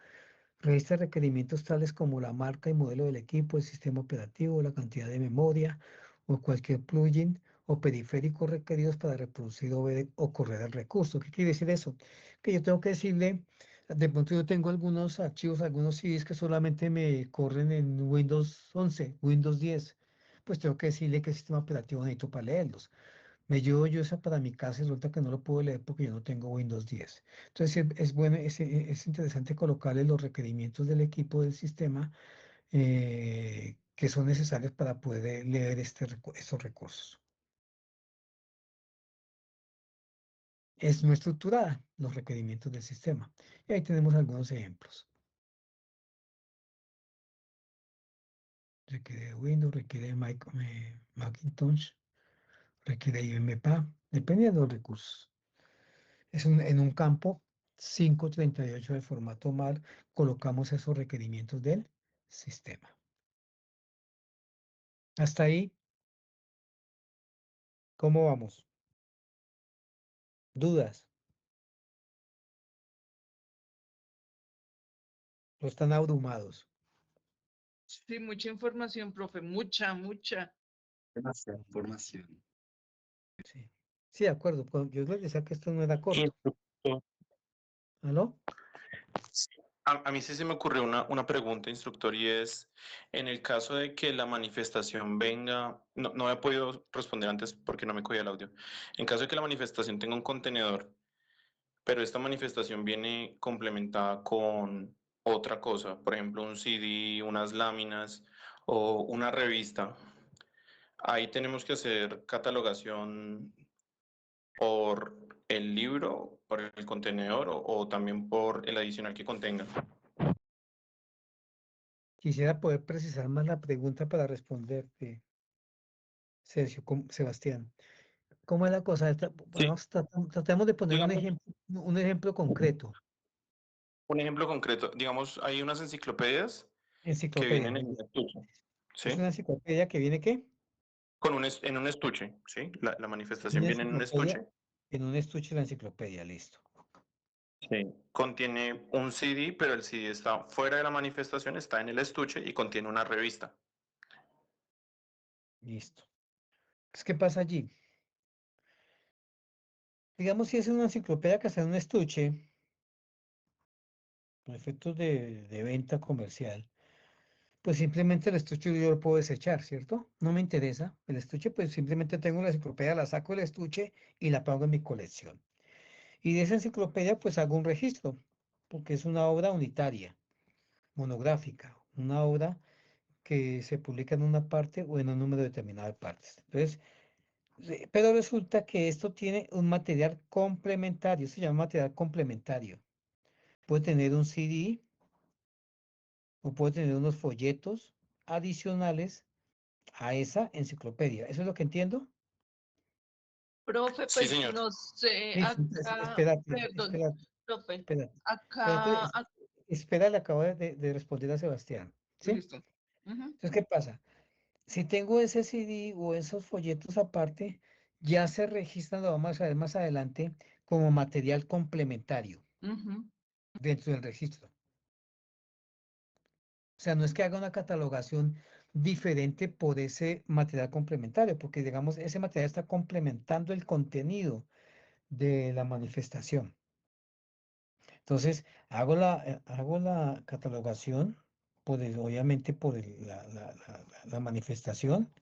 Registra requerimientos tales como la marca y modelo del equipo, el sistema operativo, la cantidad de memoria o cualquier plugin o periférico requeridos para reproducir o correr el recurso. ¿Qué quiere decir eso? Que yo tengo que decirle, de pronto yo tengo algunos archivos, algunos CDs que solamente me corren en Windows 11, Windows 10. Pues tengo que decirle qué sistema operativo necesito para leerlos. Me llevo yo esa para mi casa y resulta que no lo puedo leer porque yo no tengo Windows 10. Entonces es bueno, es interesante colocarle los requerimientos del equipo del sistema que son necesarios para poder leer estos recursos. Es no estructurada los requerimientos del sistema. Y ahí tenemos algunos ejemplos. Requiere Windows, requiere Macintosh, requiere IMPA, dependiendo de los recursos. En un campo 538 de formato MAR, colocamos esos requerimientos del sistema. Hasta ahí, ¿cómo vamos? ¿Dudas? ¿O están abrumados? Sí, mucha información, profe, mucha. Demasiada información. Sí, sí, de acuerdo. Yo les decía que esto no era corto. ¿Aló? A mí sí se me ocurrió una pregunta, instructor, y es, en el caso de que la manifestación venga, no he podido responder antes porque no me cogía el audio. En caso de que la manifestación tenga un contenedor, pero esta manifestación viene complementada con otra cosa, por ejemplo, un CD, unas láminas o una revista, ahí tenemos que hacer catalogación por el libro, por el contenedor o también por el adicional que contenga. Quisiera poder precisar más la pregunta para responderte, Sergio, Sebastián. ¿Cómo es la cosa? Sí, Tratemos de poner digamos, un ejemplo concreto. un ejemplo concreto, digamos, hay unas enciclopedias que Enciclopedia. vienen en un estuche, ¿Es ¿sí? una enciclopedia que viene qué? En un estuche, ¿sí? La manifestación Una viene en un enciclopedia estuche, en un estuche de la enciclopedia, listo. sí. Contiene un CD, pero el CD está fuera de la manifestación, está en el estuche y contiene una revista. Listo. ¿Qué pasa allí? Digamos, si es una enciclopedia que está en un estuche, por efectos de venta comercial, pues simplemente el estuche yo lo puedo desechar, ¿cierto? No me interesa el estuche, pues simplemente tengo la enciclopedia, la saco del estuche y la pongo en mi colección. Y de esa enciclopedia, pues hago un registro, porque es una obra unitaria, monográfica, una obra que se publica en una parte o en un número determinado de partes. Entonces, pero resulta que esto tiene un material complementario, se llama material complementario. Puede tener un CD o puede tener unos folletos adicionales a esa enciclopedia. ¿Eso es lo que entiendo? Profe, Sí, pues señor. no sé, Listo, entonces, acá, espérate, perdón, espérate, profe, espérate. acá, Espera, le acabo de responder a Sebastián. ¿Sí? listo. Ujú. Entonces, ¿qué pasa? Si tengo ese CD o esos folletos aparte, ya se registran, lo vamos a ver más adelante, como material complementario Ujú. dentro del registro. O sea, no es que haga una catalogación diferente por ese material complementario, porque digamos, ese material está complementando el contenido de la manifestación. Entonces, hago la catalogación, obviamente por la manifestación,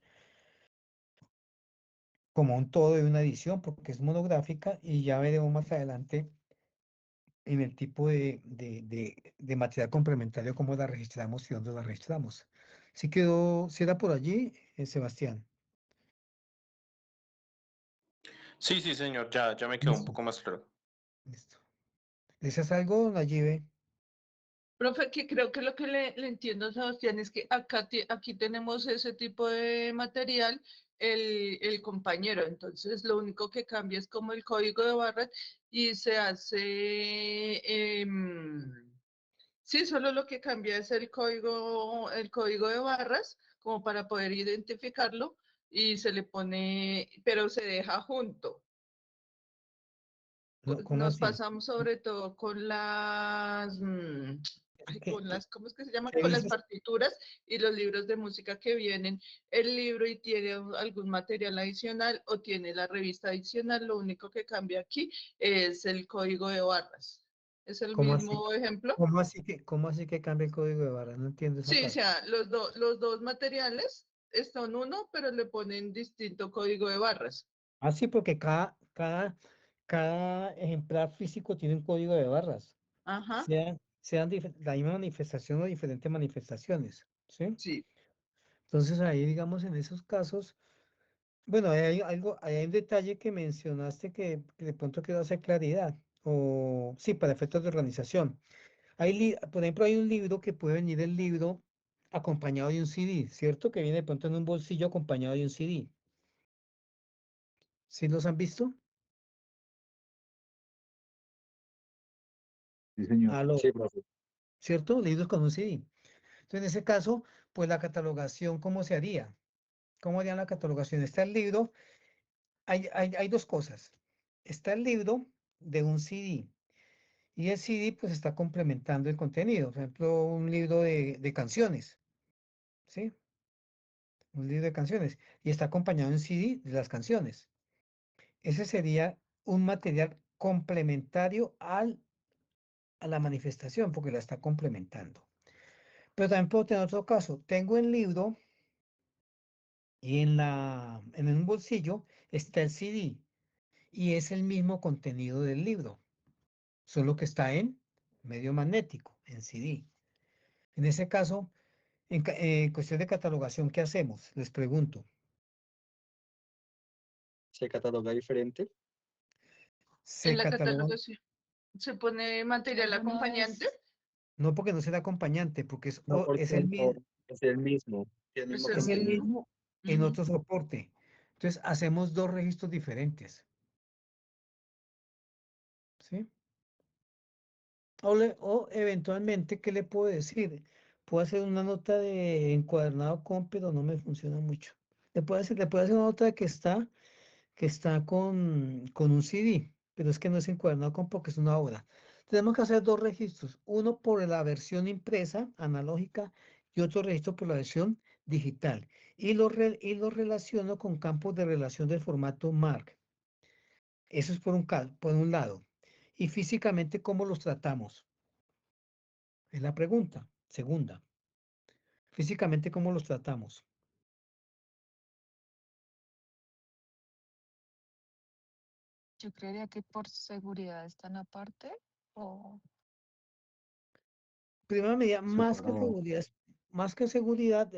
como un todo de una edición, porque es monográfica, y ya veremos más adelante en el tipo de material complementario, cómo la registramos y dónde la registramos. Si era por allí, Sebastián. Sí, sí, señor, ya me quedó un Listo, poco más claro. listo. ¿Deseas algo, Nayibe? Profe, que creo que lo que le entiendo a Sebastián es que acá aquí tenemos ese tipo de material, el compañero, entonces lo único que cambia es como el código de barras y se hace, sí, solo lo que cambia es el código de barras, como para poder identificarlo, y se le pone, pero se deja junto. No, ¿cómo Nos así? pasamos sobre todo con las, ¿Qué, ¿cómo es que se llama? qué Con las dices? partituras y los libros de música que vienen el libro y tiene algún material adicional o tiene la revista adicional. Lo único que cambia aquí es el código de barras. Es el ¿Cómo así? mismo ejemplo. ¿Cómo así que cambia el código de barra? No entiendo esa Sí, o parte. sea, los dos materiales están uno, pero le ponen distinto código de barras. Ah, sí, porque cada ejemplar físico tiene un código de barras, Ajá, sean la misma manifestación o diferentes manifestaciones, ¿sí? sí. Entonces ahí, digamos, en esos casos, bueno, ahí hay un detalle que mencionaste que de pronto quiero hacer claridad, o sí, para efectos de organización. Por ejemplo, hay un libro que puede venir el libro acompañado de un CD, ¿cierto? Que viene de pronto en un bolsillo acompañado de un CD. ¿Sí los han visto? Sí, señor. Aló, Sí, profe. ¿cierto? Libros con un CD. Entonces, en ese caso, pues la catalogación, ¿cómo se haría? ¿Cómo harían la catalogación? Está el libro, hay dos cosas. Está el libro de un CD y el CD pues está complementando el contenido. Por ejemplo, un libro de canciones, ¿sí? Un libro de canciones y está acompañado de un CD de las canciones. Ese sería un material complementario a la manifestación porque la está complementando. Pero también puedo tener otro caso. Tengo el libro y en un bolsillo está el CD y es el mismo contenido del libro, solo que está en medio magnético, en CD. En ese caso, en cuestión de catalogación, ¿qué hacemos? Les pregunto. Se cataloga diferente. En ¿Se la catalogan? catalogación se pone material acompañante. No, porque no será acompañante, porque No, es porque no, es el Es mismo el es el contenido. mismo. mismo en Ujú. otro soporte. Entonces, hacemos dos registros diferentes, ¿sí? O eventualmente, ¿qué le puedo decir? Puedo hacer una nota de encuadernado con, pero no me funciona mucho. Le puedo hacer una nota que está con un CD, pero es que no es encuadernado con porque es una obra. Tenemos que hacer dos registros, uno por la versión impresa, analógica, y otro registro por la versión digital. Y lo relaciono con campos de relación del formato MARC. Eso es por un lado. Y físicamente, ¿cómo los tratamos? Es la pregunta. Segunda, físicamente, ¿cómo los tratamos? Yo creería que por seguridad están aparte o Primera medida, Separado. más que seguridad,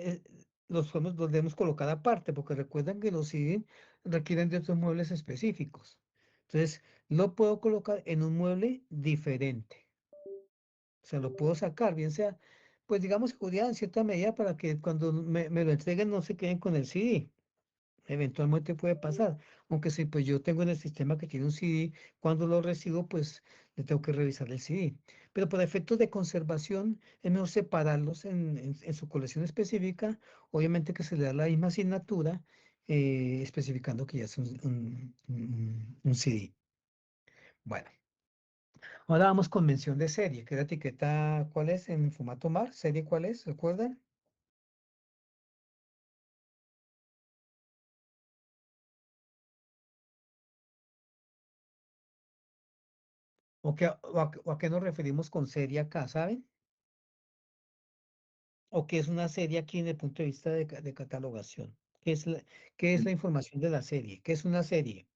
los debemos colocar aparte, porque recuerdan que los CD requieren de otros muebles específicos. Entonces, lo puedo colocar en un mueble diferente. O sea, lo puedo sacar, bien sea, pues digamos seguridad en cierta medida para que cuando me lo entreguen no se queden con el CD. Eventualmente puede pasar, aunque si pues yo tengo en el sistema que tiene un CD, cuando lo recibo pues le tengo que revisar el CD. Pero por efectos de conservación es mejor separarlos en su colección específica, obviamente que se le da la misma asignatura, especificando que ya es un CD. Bueno, ahora vamos con mención de serie, que es la etiqueta, ¿cuál es en formato MAR? ¿Serie cuál es? ¿Recuerdan? ¿O a qué nos referimos con serie acá, saben? ¿O qué es una serie aquí en el punto de vista de catalogación? ¿Qué es la información de la serie? ¿Qué es una serie?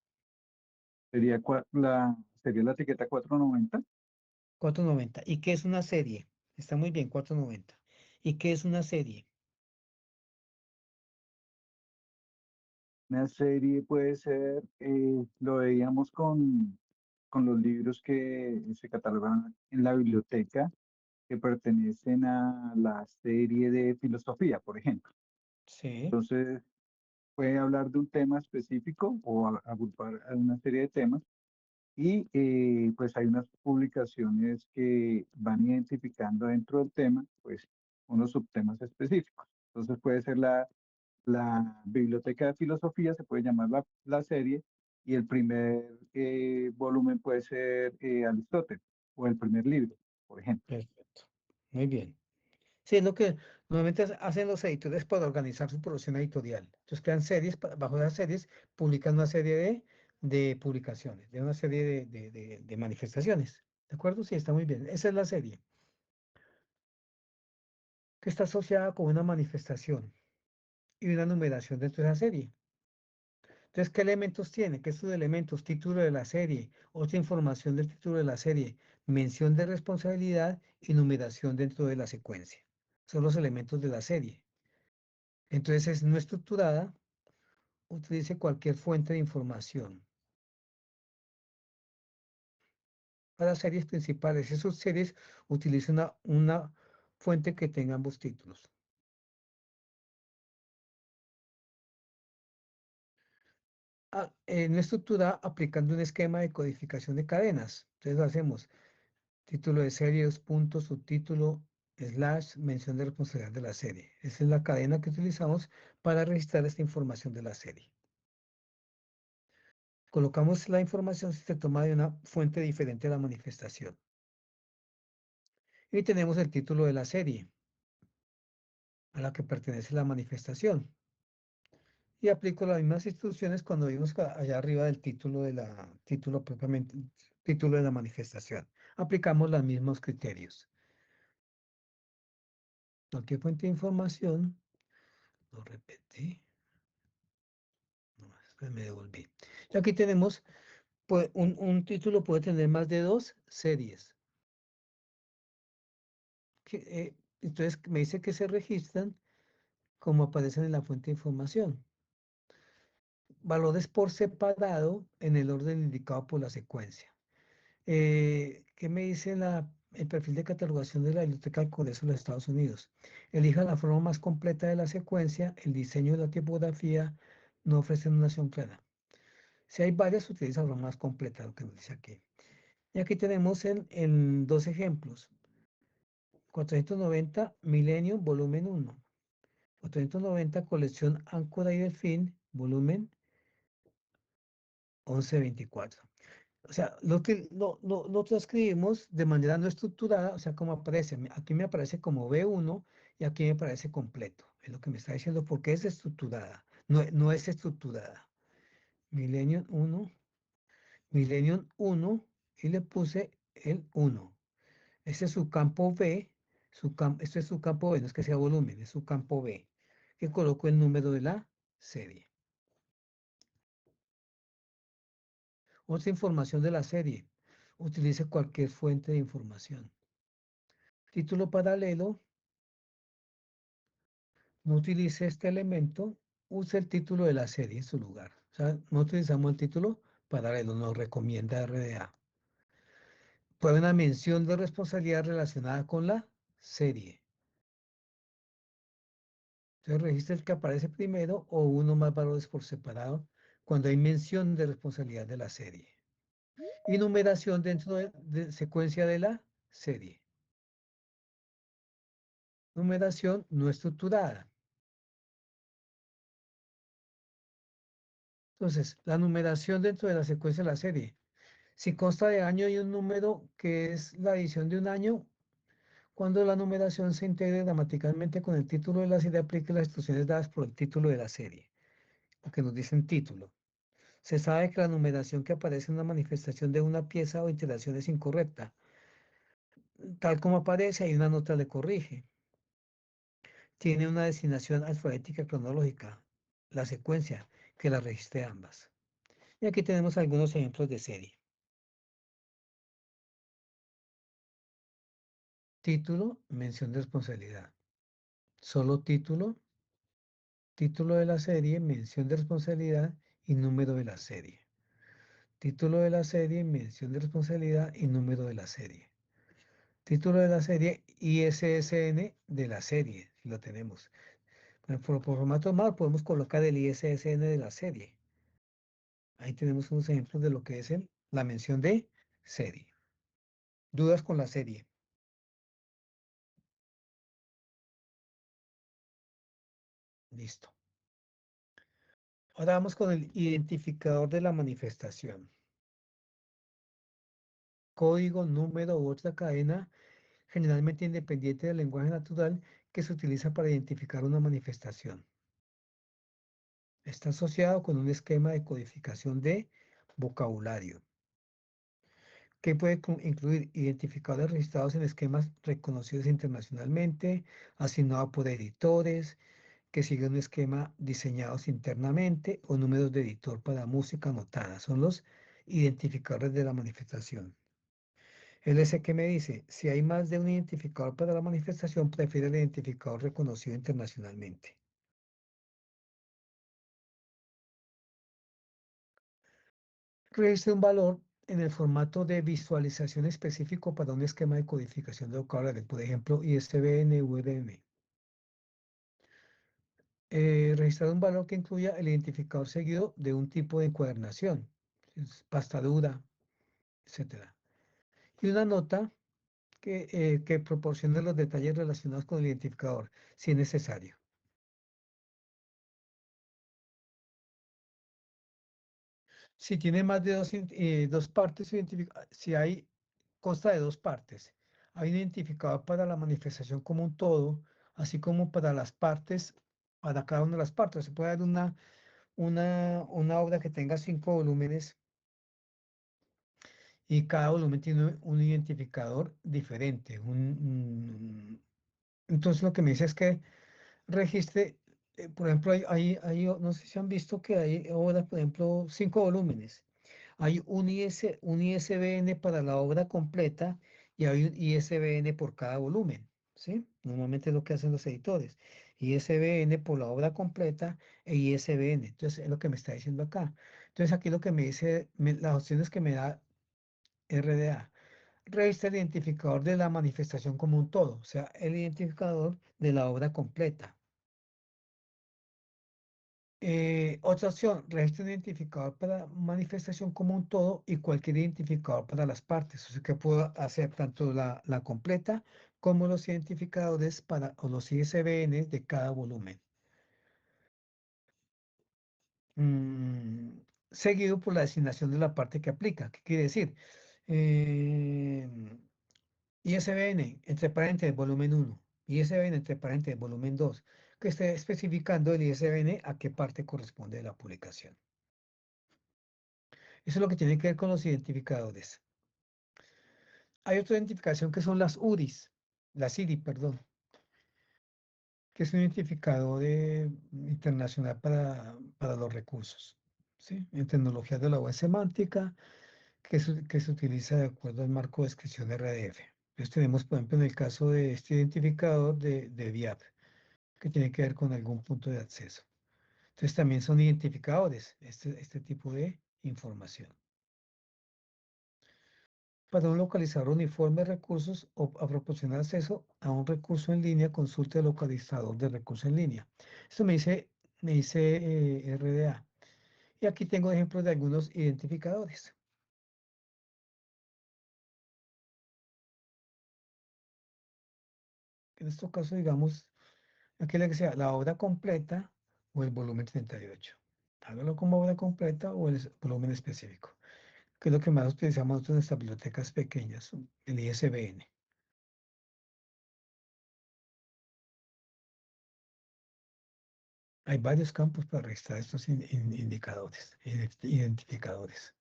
Sería la etiqueta 490. 490. ¿Y qué es una serie? Está muy bien, 490. ¿Y qué es una serie? Una serie puede ser, lo veíamos con los libros que se catalogan en la biblioteca, que pertenecen a la serie de filosofía, por ejemplo. Sí, Entonces, puede hablar de un tema específico o agrupar a una serie de temas y pues hay unas publicaciones que van identificando dentro del tema, pues unos subtemas específicos. Entonces puede ser la biblioteca de filosofía, se puede llamar la serie, y el primer volumen puede ser Aristóteles, o el primer libro, por ejemplo. perfecto. Muy bien. Sí, es lo que normalmente hacen los editores para organizar su producción editorial. Entonces crean series, bajo esas series publican una serie de publicaciones, de una serie de manifestaciones. ¿De acuerdo? Sí, está muy bien. Esa es la serie, que está asociada con una manifestación y una numeración dentro de esa serie. Entonces, ¿qué elementos tiene? ¿Qué sus elementos? Título de la serie, otra información del título de la serie, mención de responsabilidad y numeración dentro de la secuencia. Son los elementos de la serie. Entonces, es no estructurada, utilice cualquier fuente de información. Para series principales y subseries, utilice una fuente que tenga ambos títulos. En estructura aplicando un esquema de codificación de cadenas. Entonces hacemos título de serie, dos puntos, subtítulo, slash, mención de responsabilidad de la serie. Esa es la cadena que utilizamos para registrar esta información de la serie. Colocamos la información si se toma de una fuente diferente a la manifestación. Y tenemos el título de la serie a la que pertenece la manifestación. Y aplico las mismas instrucciones cuando vimos allá arriba del título título propiamente, título de la manifestación. Aplicamos los mismos criterios. Cualquier fuente de información, lo repetí, no, me devolví. Y aquí tenemos, pues, un título puede tener más de 2 series. Entonces me dice que se registran como aparecen en la fuente de información. Valores por separado en el orden indicado por la secuencia. ¿Qué me dice el perfil de catalogación de la Biblioteca del Congreso de los Estados Unidos? Elija la forma más completa de la secuencia, el diseño de la tipografía no ofrece una noción clara. Si hay varias, utiliza la forma más completa, lo que nos dice aquí. Y aquí tenemos en dos ejemplos. 490 Millennium, volumen 1. 490 colección Áncora y Delfín, volumen 1124. O sea, lo transcribimos de manera no estructurada, o sea, como aparece. Aquí me aparece como B1 y aquí me aparece completo. Es lo que me está diciendo porque es estructurada. No es estructurada. Millennium 1, Millennium 1 y le puse el 1. Este es su campo B, este es su campo B, no es que sea volumen, es su campo B. Que coloco el número de la serie. Otra información de la serie. Utilice cualquier fuente de información. Título paralelo. No utilice este elemento. Use el título de la serie en su lugar. O sea, no utilizamos el título paralelo, nos recomienda RDA. Puede una mención de responsabilidad relacionada con la serie. Entonces registra el que aparece primero o uno más valores por separado cuando hay mención de responsabilidad de la serie. Y numeración dentro de secuencia de la serie. Numeración no estructurada. Entonces, la numeración dentro de la secuencia de la serie. Si consta de año y un número que es la adición de un año, cuando la numeración se integre gramaticalmente con el título de la serie, aplique las instrucciones dadas por el título de la serie, lo que nos dicen título. Se sabe que la numeración que aparece en una manifestación de una pieza o iteración es incorrecta. Tal como aparece, hay una nota le corrige. Tiene una designación alfabética cronológica, la secuencia, que la registre ambas. Y aquí tenemos algunos ejemplos de serie. Título, mención de responsabilidad. Solo título, título de la serie, mención de responsabilidad y número de la serie. Título de la serie, mención de responsabilidad y número de la serie. Título de la serie, ISSN de la serie, si lo tenemos. Por formato mal podemos colocar el ISSN de la serie. Ahí tenemos unos ejemplos de lo que es la mención de serie. Dudas con la serie. Listo. Ahora vamos con el identificador de la manifestación. Código, número u otra cadena, generalmente independiente del lenguaje natural que se utiliza para identificar una manifestación. Está asociado con un esquema de codificación de vocabulario, que puede incluir identificadores registrados en esquemas reconocidos internacionalmente, asignado por editores, que siguen un esquema diseñados internamente o números de editor para música anotada. Son los identificadores de la manifestación. El S que me dice, si hay más de un identificador para la manifestación, prefiere el identificador reconocido internacionalmente. Registre un valor en el formato de visualización específico para un esquema de codificación de vocabulario, por ejemplo, ISBN, URM. Registrar un valor que incluya el identificador seguido de un tipo de encuadernación, pasta dura, etc. Y una nota que proporcione los detalles relacionados con el identificador, si es necesario. Si tiene más de dos partes, si hay, consta de dos partes, hay un identificador para la manifestación como un todo, así como para las partes, para cada una de las partes. Se puede dar una obra que tenga 5 volúmenes y cada volumen tiene un identificador diferente. Entonces lo que me dice es que registre, por ejemplo, no sé si han visto que hay obras, por ejemplo, 5 volúmenes. Hay un ISBN para la obra completa y hay un ISBN por cada volumen, ¿sí? Normalmente es lo que hacen los editores. ISBN por la obra completa e ISBN. Entonces, es lo que me está diciendo acá. Entonces, aquí lo que me dice, las opciones que me da RDA. Registra el identificador de la manifestación como un todo, o sea, el identificador de la obra completa. Otra opción, registra un identificador para manifestación como un todo y cualquier identificador para las partes. O sea que puedo hacer tanto la completa como los identificadores o los ISBN de cada volumen. Mm, Seguido por la designación de la parte que aplica. ¿Qué quiere decir? Eh, ISBN entre paréntesis volumen 1, ISBN entre paréntesis volumen 2, que esté especificando el ISBN a qué parte corresponde de la publicación. Eso es lo que tiene que ver con los identificadores. Hay otra identificación que son las URIs, las IRI, perdón, que es un identificador internacional para los recursos, ¿sí? En tecnologías de la web semántica, que se utiliza de acuerdo al marco de descripción RDF. Entonces tenemos, por ejemplo, en el caso de este identificador de VIAP, que tiene que ver con algún punto de acceso. Entonces también son identificadores, este tipo de información. Para un localizador uniforme de recursos o a proporcionar acceso a un recurso en línea, consulte el localizador de recurso en línea. Esto me dice RDA. Y aquí tengo ejemplos de algunos identificadores. En este caso, digamos, aquí la que sea la obra completa o el volumen 38. Hágalo como obra completa o el volumen específico, que es lo que más utilizamos nosotros en nuestras bibliotecas pequeñas, el ISBN. Hay varios campos para registrar estos indicadores, identificadores.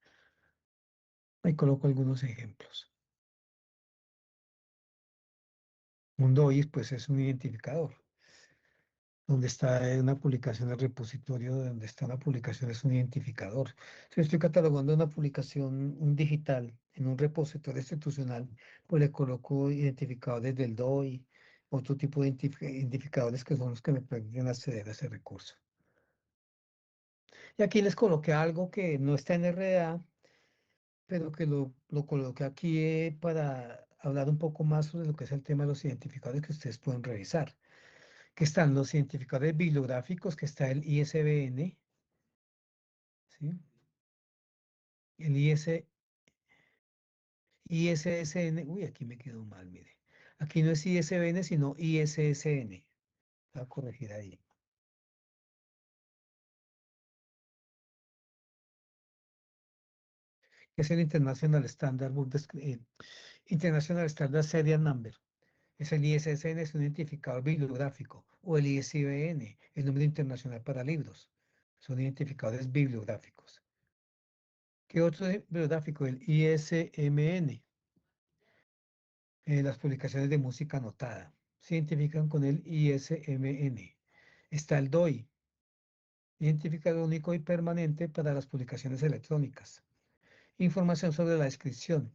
Ahí coloco algunos ejemplos. Mundo OIS, pues es un identificador. Donde está una publicación, el repositorio de donde está la publicación es un identificador. Si estoy catalogando una publicación un digital en un repositorio institucional, pues le coloco identificadores del DOI, otro tipo de identificadores que son los que me permiten acceder a ese recurso. Y aquí les coloqué algo que no está en RDA, pero que lo coloqué aquí para hablar un poco más sobre lo que es el tema de los identificadores que ustedes pueden revisar. Que están los identificadores bibliográficos, que está el ISBN, ¿sí? El ISSN, uy, aquí me quedó mal, mire. Aquí no es ISBN, sino ISSN. Voy a corregir ahí. Es el International Standard Serial Number. Es el ISSN, es un identificador bibliográfico. O el ISBN, el número internacional para libros. Son identificadores bibliográficos. ¿Qué otro bibliográfico? El ISMN. Las publicaciones de música anotada se identifican con el ISMN. Está el DOI, identificador único y permanente para las publicaciones electrónicas. Información sobre la descripción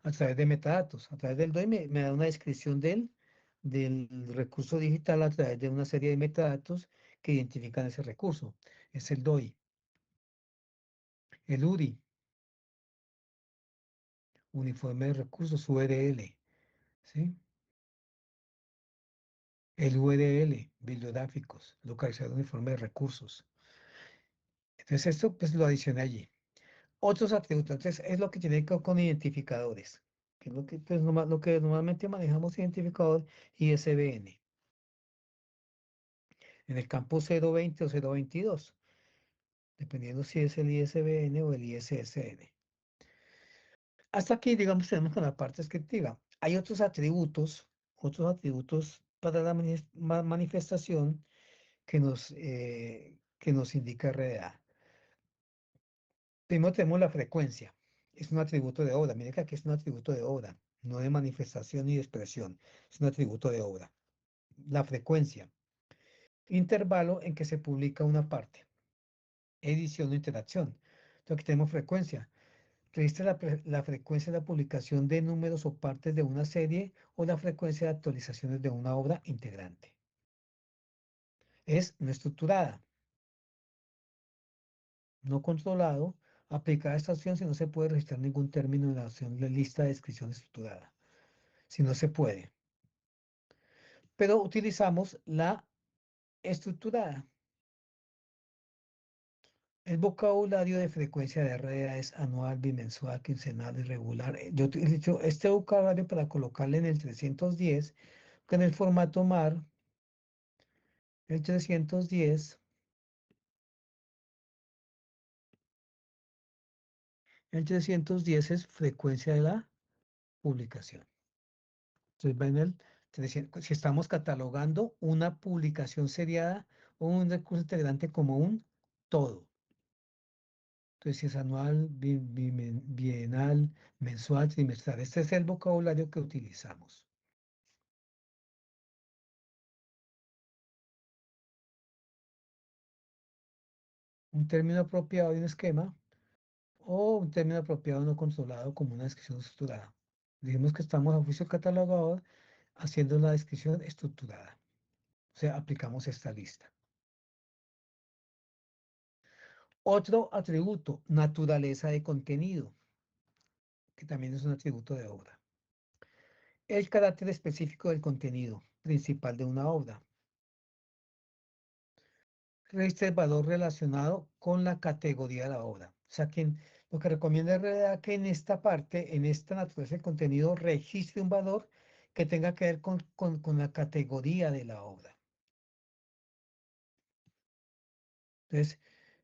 a través de metadatos. A través del DOI me da una descripción del recurso digital a través de una serie de metadatos que identifican ese recurso. Es el DOI. El URI, uniforme de recursos, URL. ¿Sí? El URL, bibliográficos, localizador uniforme de recursos. Entonces esto pues lo adicioné allí. Otros atributos, entonces es lo que tiene que ver con identificadores, que es lo que, pues, lo que normalmente manejamos identificador ISBN, en el campo 020 o 022, dependiendo si es el ISBN o el ISSN. Hasta aquí, digamos, tenemos con la parte descriptiva. Hay otros atributos para la manifestación que nos indica RDA. Primero tenemos la frecuencia. Es un atributo de obra. Miren que aquí es un atributo de obra, no de manifestación ni de expresión. Es un atributo de obra. La frecuencia. Intervalo en que se publica una parte. Edición o interacción. Entonces aquí tenemos frecuencia. Registra la frecuencia de la publicación de números o partes de una serie o la frecuencia de actualizaciones de una obra integrante. Es no estructurada, no controlado. Aplicada esta opción si no se puede registrar ningún término en la opción de lista de descripción estructurada. Si no se puede. Pero utilizamos la estructurada. El vocabulario de frecuencia de RDA es anual, bimensual, quincenal, irregular. Yo utilizo este vocabulario para colocarle en el 310, que en el formato MAR, el 310, el 310 es frecuencia de la publicación. Entonces va en el 300, si estamos catalogando una publicación seriada o un recurso integrante como un todo. Entonces, si es anual, bienal, mensual, trimestral. Este es el vocabulario que utilizamos. Un término apropiado de un esquema o un término apropiado no controlado como una descripción estructurada. Dijimos que estamos a juicio catalogador haciendo la descripción estructurada. O sea, aplicamos esta lista. Otro atributo, naturaleza de contenido, que también es un atributo de obra. El carácter específico del contenido principal de una obra. Registra el valor relacionado con la categoría de la obra. O sea, lo que recomienda RDA que en esta parte, en esta naturaleza del contenido, registre un valor que tenga que ver con la categoría de la obra. Entonces,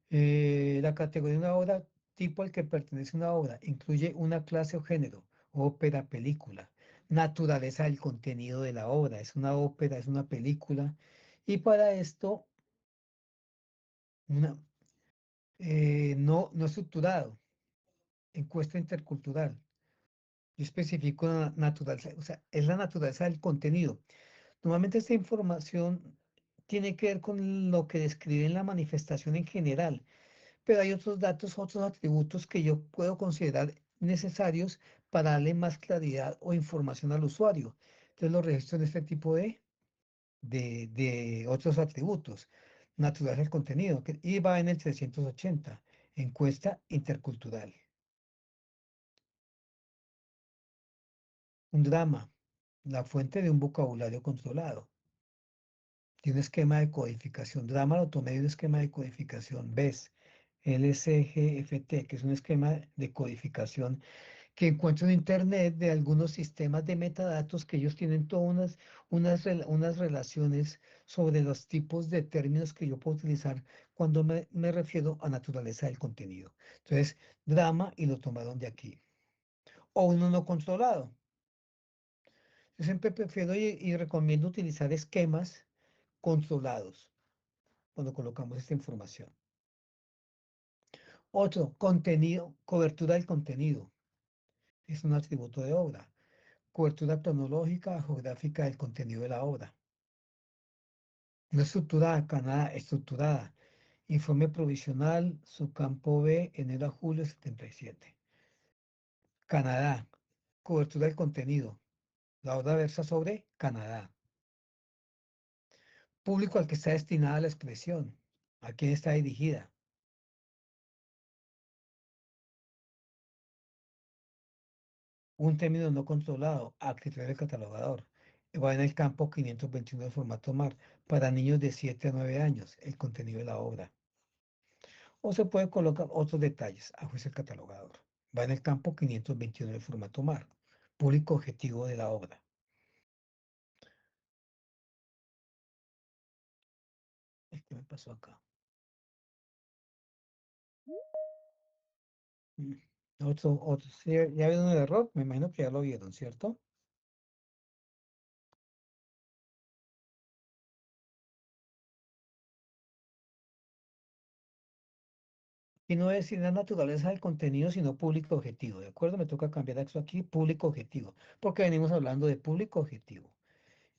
la categoría de una obra, tipo al que pertenece una obra, incluye una clase o género, ópera, película, naturaleza del contenido de la obra, es una ópera, es una película, y para esto, una, no estructurado, encuesta intercultural. Yo especifico la naturaleza, o sea, es la naturaleza del contenido. Normalmente esta información tiene que ver con lo que describe en la manifestación en general, pero hay otros datos, otros atributos que yo puedo considerar necesarios para darle más claridad o información al usuario. Entonces lo registro en este tipo de otros atributos. Naturaleza del contenido, y va en el 380, encuesta intercultural. Un drama, la fuente de un vocabulario controlado. De un esquema de codificación. Drama lo tomé de un esquema de codificación. ¿Ves? LCGFT, que es un esquema de codificación que encuentro en Internet de algunos sistemas de metadatos que ellos tienen todas unas relaciones sobre los tipos de términos que yo puedo utilizar cuando me refiero a naturaleza del contenido. Entonces, drama y lo tomaron de aquí. O uno no controlado. Yo siempre prefiero y recomiendo utilizar esquemas controlados cuando colocamos esta información. Otro, contenido, cobertura del contenido. Es un atributo de obra. Cobertura cronológica, geográfica del contenido de la obra. No estructurada, Canadá, estructurada. Informe provisional, subcampo B, enero a julio 77. Canadá, cobertura del contenido. La obra versa sobre Canadá. Público al que está destinada la expresión. ¿A quién está dirigida? Un término no controlado, a criterio del catalogador. Va en el campo 521 del formato MAR, para niños de 7 a 9 años, el contenido de la obra. O se puede colocar otros detalles, a juicio del catalogador. Va en el campo 521 del formato MAR, público objetivo de la obra. ¿Qué me pasó acá? ¿Sí? ¿Ya vieron el error? Me imagino que ya lo vieron, ¿cierto? Y no es decir la naturaleza del contenido, sino público objetivo, ¿de acuerdo? Me toca cambiar esto aquí, público objetivo, porque venimos hablando de público objetivo.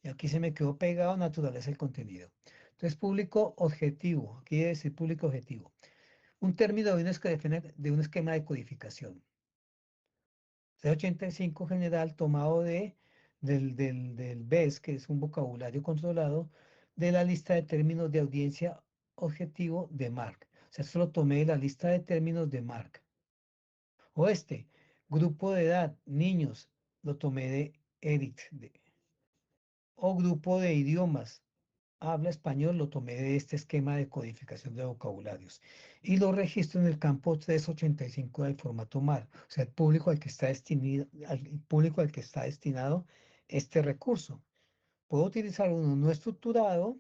Y aquí se me quedó pegado naturaleza del contenido. Entonces, público objetivo, aquí quiere decir público objetivo. Un término de un esquema de codificación. 85 general tomado del BES, que es un vocabulario controlado, de la lista de términos de audiencia objetivo de MARC. O sea, esto lo tomé de la lista de términos de MARC. O grupo de edad, niños, lo tomé de EDIT. O grupo de idiomas, habla español, lo tomé de este esquema de codificación de vocabularios. Y lo registro en el campo 385 del formato MAR, o sea, el público al que está destinado este recurso. Puedo utilizar uno no estructurado,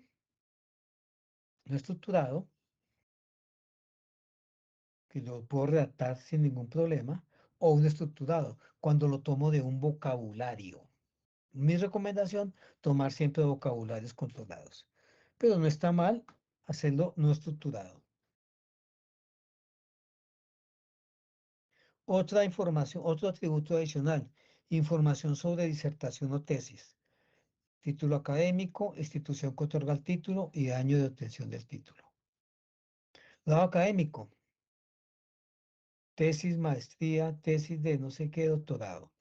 que lo puedo redactar sin ningún problema, o un estructurado, cuando lo tomo de un vocabulario. Mi recomendación, tomar siempre vocabularios controlados. Pero no está mal hacerlo no estructurado. Otra información, otro atributo adicional, información sobre disertación o tesis. Título académico, institución que otorga el título y año de obtención del título. Lado académico, tesis, maestría, tesis de no sé qué, doctorado.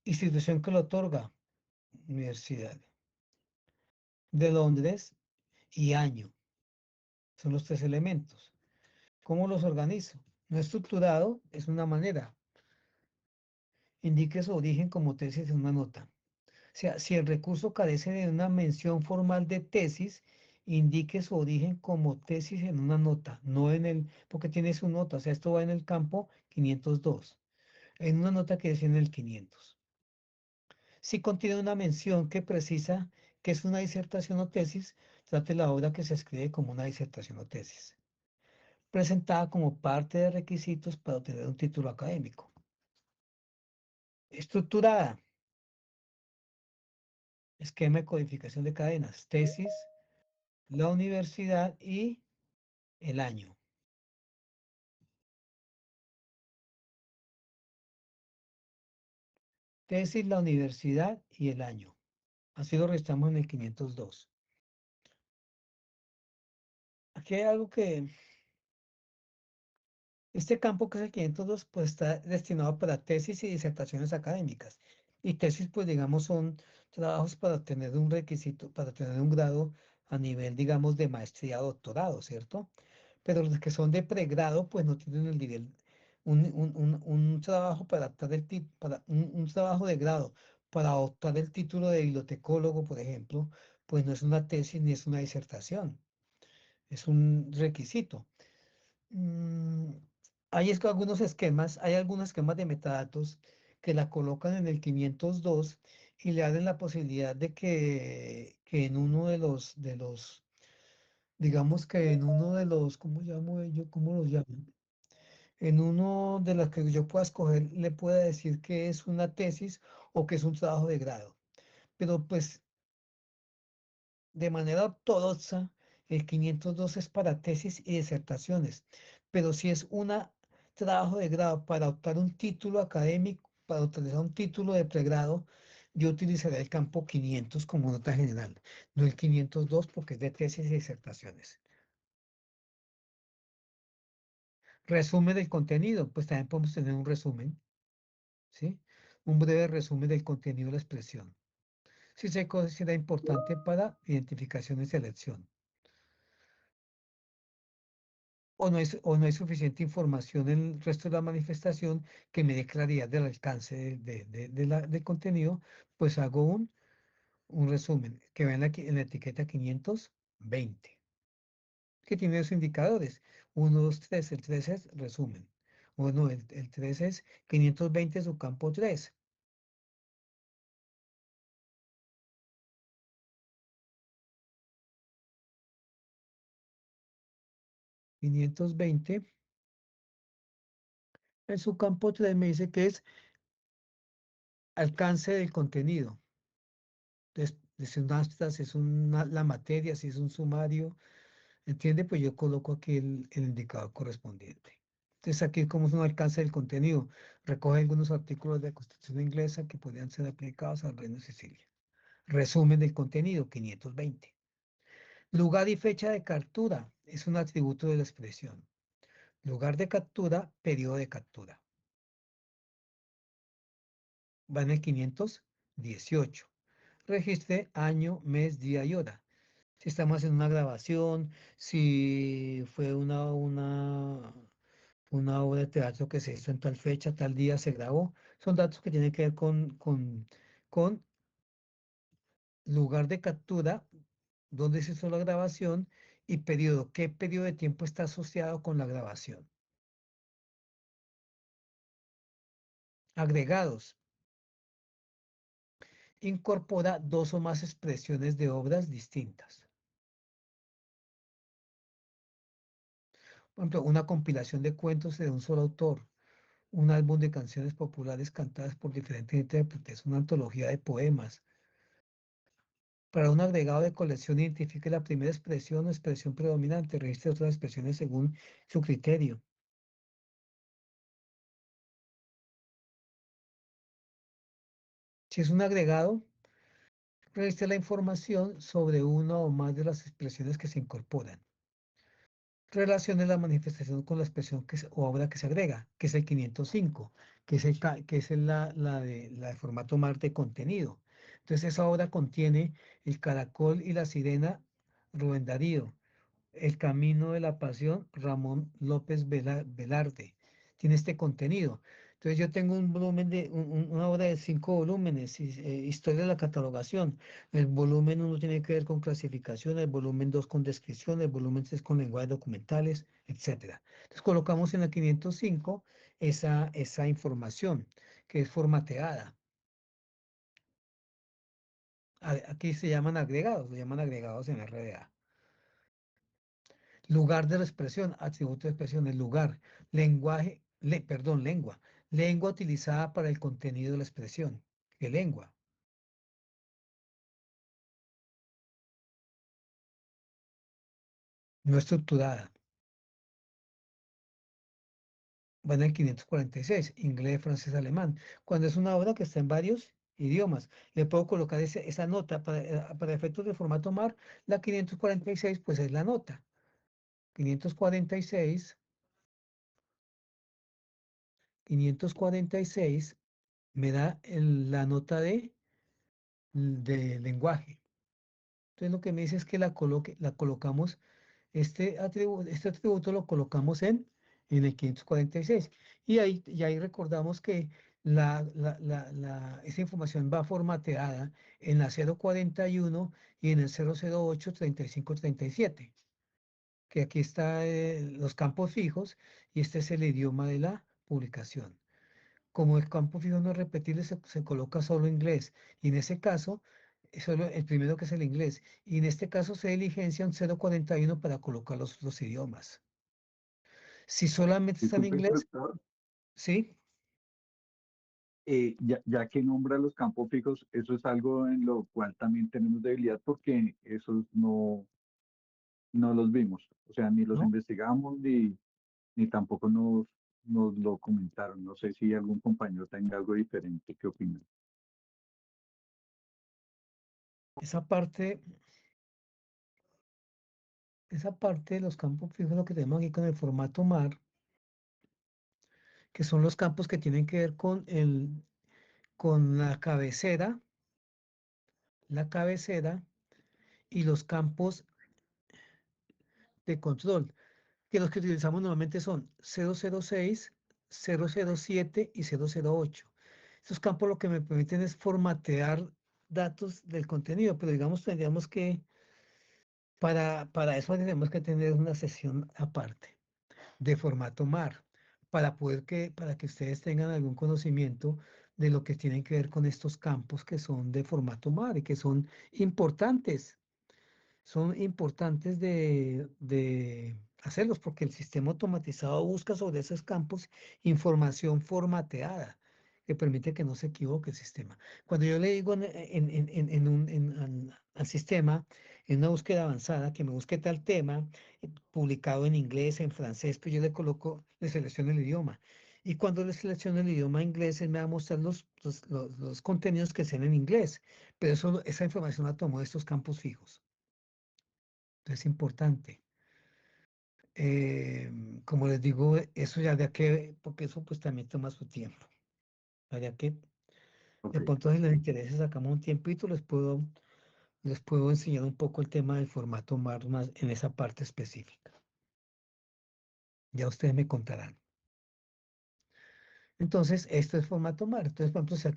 Institución que lo otorga, Universidad de Londres y año. Son los tres elementos. ¿Cómo los organizo? No estructurado es una manera. Indique su origen como tesis en una nota. O sea, si el recurso carece de una mención formal de tesis, indique su origen como tesis en una nota, no en el, porque tiene su nota, o sea, esto va en el campo 502, en una nota que es en el 500. Si contiene una mención que precisa que es una disertación o tesis, trate la obra que se escribe como una disertación o tesis, presentada como parte de requisitos para obtener un título académico. Estructurada. Esquema de codificación de cadenas, tesis, la universidad y el año. Tesis, la universidad y el año. Así lo restamos en el 502. Aquí hay algo que, este campo que es el 502, pues está destinado para tesis y disertaciones académicas. Y tesis, pues digamos, son trabajos para tener un requisito, para tener un grado a nivel, digamos, de maestría o doctorado, ¿cierto? Pero los que son de pregrado, pues no tienen el nivel, un trabajo para adaptar para un trabajo de grado para adoptar el título de bibliotecólogo, por ejemplo, pues no es una tesis ni es una disertación, es un requisito. Mm, hay algunos esquemas de metadatos que la colocan en el 502 y le dan la posibilidad de que en uno digamos que en uno de los, ¿cómo llamo yo? ¿Cómo los llaman? En uno de los que yo pueda escoger, le pueda decir que es una tesis o que es un trabajo de grado. Pero pues de manera ortodoxa, el 502 es para tesis y disertaciones. Pero si es un trabajo de grado para optar un título académico, para obtener un título de pregrado, yo utilizaría el campo 500 como nota general, no el 502 porque es de tesis y disertaciones. Resumen del contenido, pues también podemos tener un resumen, ¿sí? Un breve resumen del contenido de la expresión. Si se considera importante para identificación y selección. O no hay suficiente información en el resto de la manifestación que me dé claridad del alcance del contenido, pues hago un resumen que vean aquí en la etiqueta 520, que tiene los indicadores. 1, 2, 3, el 3 es resumen. Bueno, el 3 es 520 su campo 3. 520 en su campo 3 me dice que es alcance del contenido. Si es la materia, si es un sumario, ¿entiende? Pues yo coloco aquí el indicador correspondiente. Entonces aquí como es un alcance del contenido, recoge algunos artículos de la Constitución inglesa que podrían ser aplicados al Reino de Sicilia. Resumen del contenido, 520. Lugar y fecha de captura es un atributo de la expresión. Lugar de captura, periodo de captura. Va en el 518. Registre año, mes, día y hora. Si estamos haciendo una grabación, si fue una obra de teatro que se hizo en tal fecha, tal día se grabó, son datos que tienen que ver con lugar de captura, dónde se hizo la grabación y periodo, qué periodo de tiempo está asociado con la grabación. Agregados. Incorpora dos o más expresiones de obras distintas. Por ejemplo, una compilación de cuentos de un solo autor, un álbum de canciones populares cantadas por diferentes intérpretes, una antología de poemas. Para un agregado de colección, identifique la primera expresión o expresión predominante, registre otras expresiones según su criterio. Si es un agregado, registre la información sobre una o más de las expresiones que se incorporan. Relacione la manifestación con la expresión o obra que se agrega, que es el 505, que es la de formato MAR de contenido. Entonces esa obra contiene el caracol y la sirena Rubén Darío, el camino de la pasión Ramón López Velarde. Tiene este contenido. Entonces yo tengo un volumen una obra de 5 volúmenes, historia de la catalogación. El volumen 1 tiene que ver con clasificación, el volumen 2 con descripción, el volumen 3 con lenguajes documentales, etcétera. Entonces colocamos en la 505 esa información que es formateada. Aquí se llaman agregados en RDA. Lugar de la expresión, atributo de expresión, el lugar, lenguaje, lengua. Lengua utilizada para el contenido de la expresión. ¿Qué lengua? No estructurada. Van en 546, inglés, francés, alemán. Cuando es una obra que está en varios idiomas, le puedo colocar esa nota para efectos de formato MAR, la 546, pues es la nota. 546, 546 me da la nota de lenguaje. Entonces lo que me dice es que la colocamos, este atributo lo colocamos en el 546. Y ahí recordamos que esa información va formateada en la 041 y en el 008 35 37, que aquí están los campos fijos y este es el idioma de la publicación. Como el campo fijo no es repetible, se coloca solo inglés. Y en ese caso, solo el primero que es el inglés. Y en este caso se diligencia un 041 para colocar los idiomas. Si solamente está en Disculpe, inglés, instructor, sí, ya que nombra los campos fijos, eso es algo en lo cual también tenemos debilidad porque esos no los vimos. O sea, ni los ¿no? investigamos ni tampoco nos lo comentaron. No sé si algún compañero tenga algo diferente. ¿Qué opina? Esa parte de los campos fijos, lo que tenemos aquí con el formato MAR, que son los campos que tienen que ver con la cabecera y los campos de control, que los que utilizamos normalmente son 006, 007 y 008. Estos campos lo que me permiten es formatear datos del contenido, pero digamos, tendríamos que, para eso tenemos que tener una sesión aparte de formato MAR, para que ustedes tengan algún conocimiento de lo que tienen que ver con estos campos que son de formato MAR y que importantes son importantes de hacerlos porque el sistema automatizado busca sobre esos campos información formateada que permite que no se equivoque el sistema. Cuando yo le digo al sistema, en una búsqueda avanzada, que me busque tal tema, publicado en inglés, en francés, pues yo le selecciono el idioma. Y cuando le selecciono el idioma inglés, él me va a mostrar los contenidos que sean en inglés. Pero esa información la tomó de estos campos fijos. Es importante. Como les digo, eso ya de que, porque eso pues también toma su tiempo. Ya que de Ok. pronto si les interesa, sacamos un tiempito, les puedo enseñar un poco el tema del formato MAR más en esa parte específica. Ya ustedes me contarán. Entonces, esto es formato MAR. Entonces, por ejemplo, si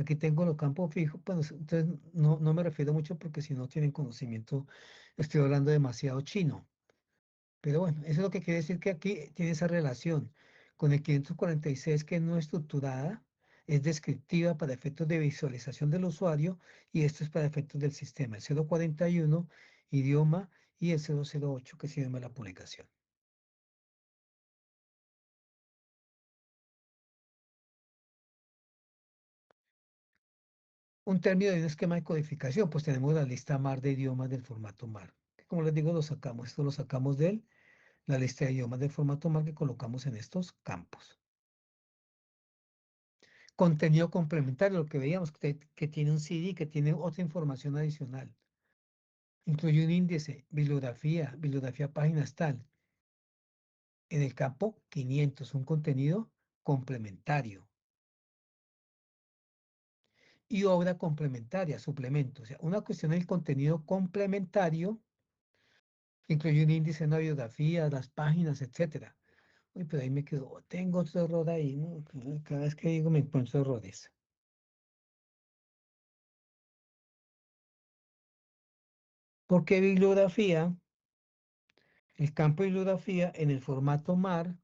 aquí tengo los campos fijos, pues entonces no me refiero mucho porque si no tienen conocimiento, estoy hablando demasiado chino. Pero bueno, eso es lo que quiere decir que aquí tiene esa relación con el 546 que no es estructurada, es descriptiva para efectos de visualización del usuario y esto es para efectos del sistema. El 041, idioma, y el 008, que es idioma de la publicación. Un término de un esquema de codificación, pues tenemos la lista MAR de idiomas del formato MAR. Que como les digo, esto lo sacamos de la lista de idiomas del formato MAR que colocamos en estos campos. Contenido complementario, lo que veíamos, que tiene un CD, que tiene otra información adicional. Incluye un índice, bibliografía páginas tal. En el campo 500, un contenido complementario. Y obra complementaria, suplemento. O sea, una cuestión del contenido complementario, que incluye un índice, una biografía, las páginas, etcétera. Uy, pero ahí me quedo, tengo otro error ahí, ¿no? Cada vez que digo me encuentro errores. Porque bibliografía, el campo de bibliografía en el formato MAR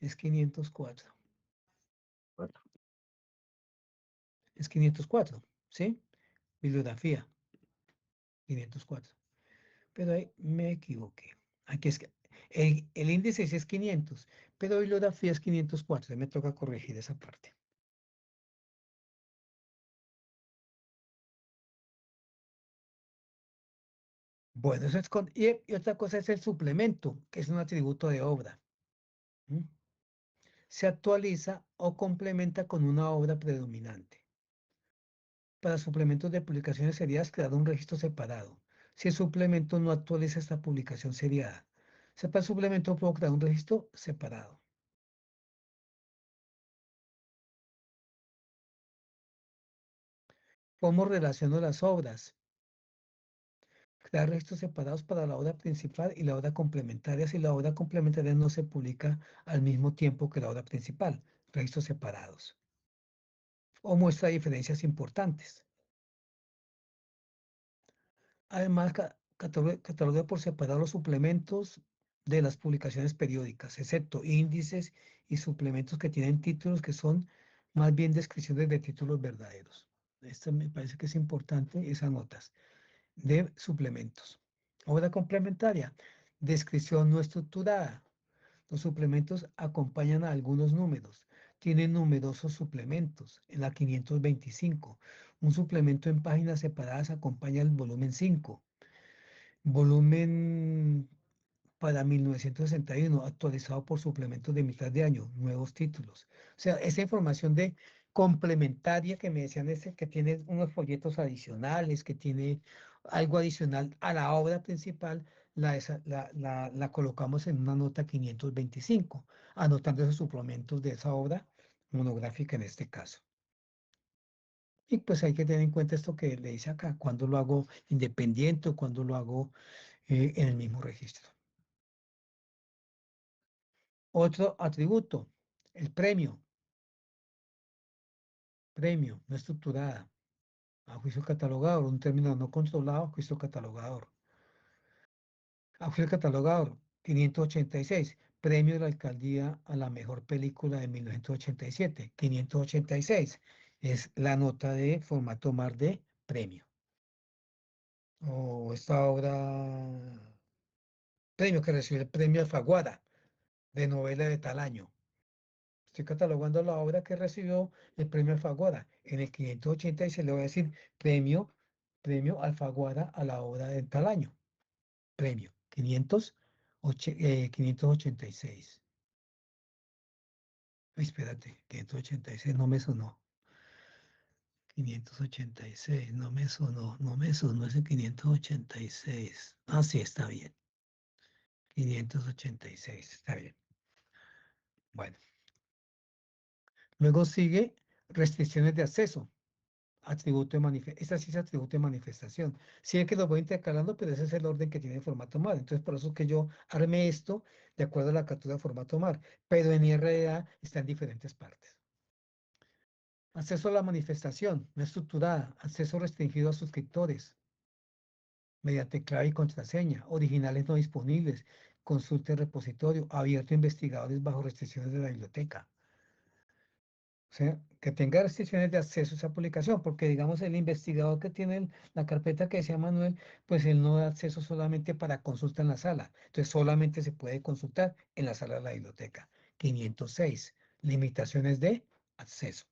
es 504. Bueno, Es 504, ¿sí? Bibliografía, 504. Pero ahí me equivoqué. Aquí es que el índice sí es 500, pero bibliografía es 504. Me toca corregir esa parte. Bueno, eso es y otra cosa es el suplemento, que es un atributo de obra. ¿Mm? Se actualiza o complementa con una obra predominante. Para suplementos de publicaciones seriadas, crear un registro separado. Si el suplemento no actualiza esta publicación seriada, para el suplemento puedo crear un registro separado. ¿Cómo relaciono las obras? Crear registros separados para la obra principal y la obra complementaria si la obra complementaria no se publica al mismo tiempo que la obra principal. Registros separados. O muestra diferencias importantes. Además, cataloga por separado los suplementos de las publicaciones periódicas, excepto índices y suplementos que tienen títulos que son más bien descripciones de títulos verdaderos. Esto me parece que es importante, esas notas de suplementos. Obra complementaria, descripción no estructurada. Los suplementos acompañan a algunos números. Tienen numerosos suplementos. En la 525, un suplemento en páginas separadas acompaña el volumen 5. Volumen para 1961, actualizado por suplementos de mitad de año, nuevos títulos. O sea, esa información de complementaria que me decían que tiene unos folletos adicionales, que tiene algo adicional a la obra principal, la colocamos en una nota 525, anotando esos suplementos de esa obra monográfica en este caso. Y pues hay que tener en cuenta esto que le dice acá, cuando lo hago independiente o cuando lo hago en el mismo registro. Otro atributo, el premio. Premio, no estructurada. A juicio catalogador, un término no controlado, juicio catalogador. A juicio catalogador, 586. Premio de la alcaldía a la mejor película de 1987. 586 es la nota de formato MAR de premio. O esta obra, premio que recibió el premio Alfaguara de novela de tal año. Estoy catalogando la obra que recibió el premio Alfaguara. En el 586 le voy a decir premio Alfaguara a la obra de tal año. Premio 586. Ay, espérate, 586 no me sonó. 586 no me sonó, no me sonó ese 586. Ah, sí, está bien. 586, está bien. Bueno, luego sigue restricciones de acceso. Atributo de manifestación. Esta sí es atributo de manifestación. Sí es que los voy intercalando, pero ese es el orden que tiene el formato MAR. Entonces, por eso es que yo armé esto de acuerdo a la captura de formato MAR. Pero en IRDA está en diferentes partes. Acceso a la manifestación, no estructurada. Acceso restringido a suscriptores. Mediante clave y contraseña. Originales no disponibles. Consulta en repositorio. Abierto a investigadores bajo restricciones de la biblioteca. O sea, que tenga restricciones de acceso a esa publicación, porque digamos el investigador que tiene la carpeta que decía Manuel, pues él no da acceso solamente para consulta en la sala, entonces solamente se puede consultar en la sala de la biblioteca. 506, limitaciones de acceso.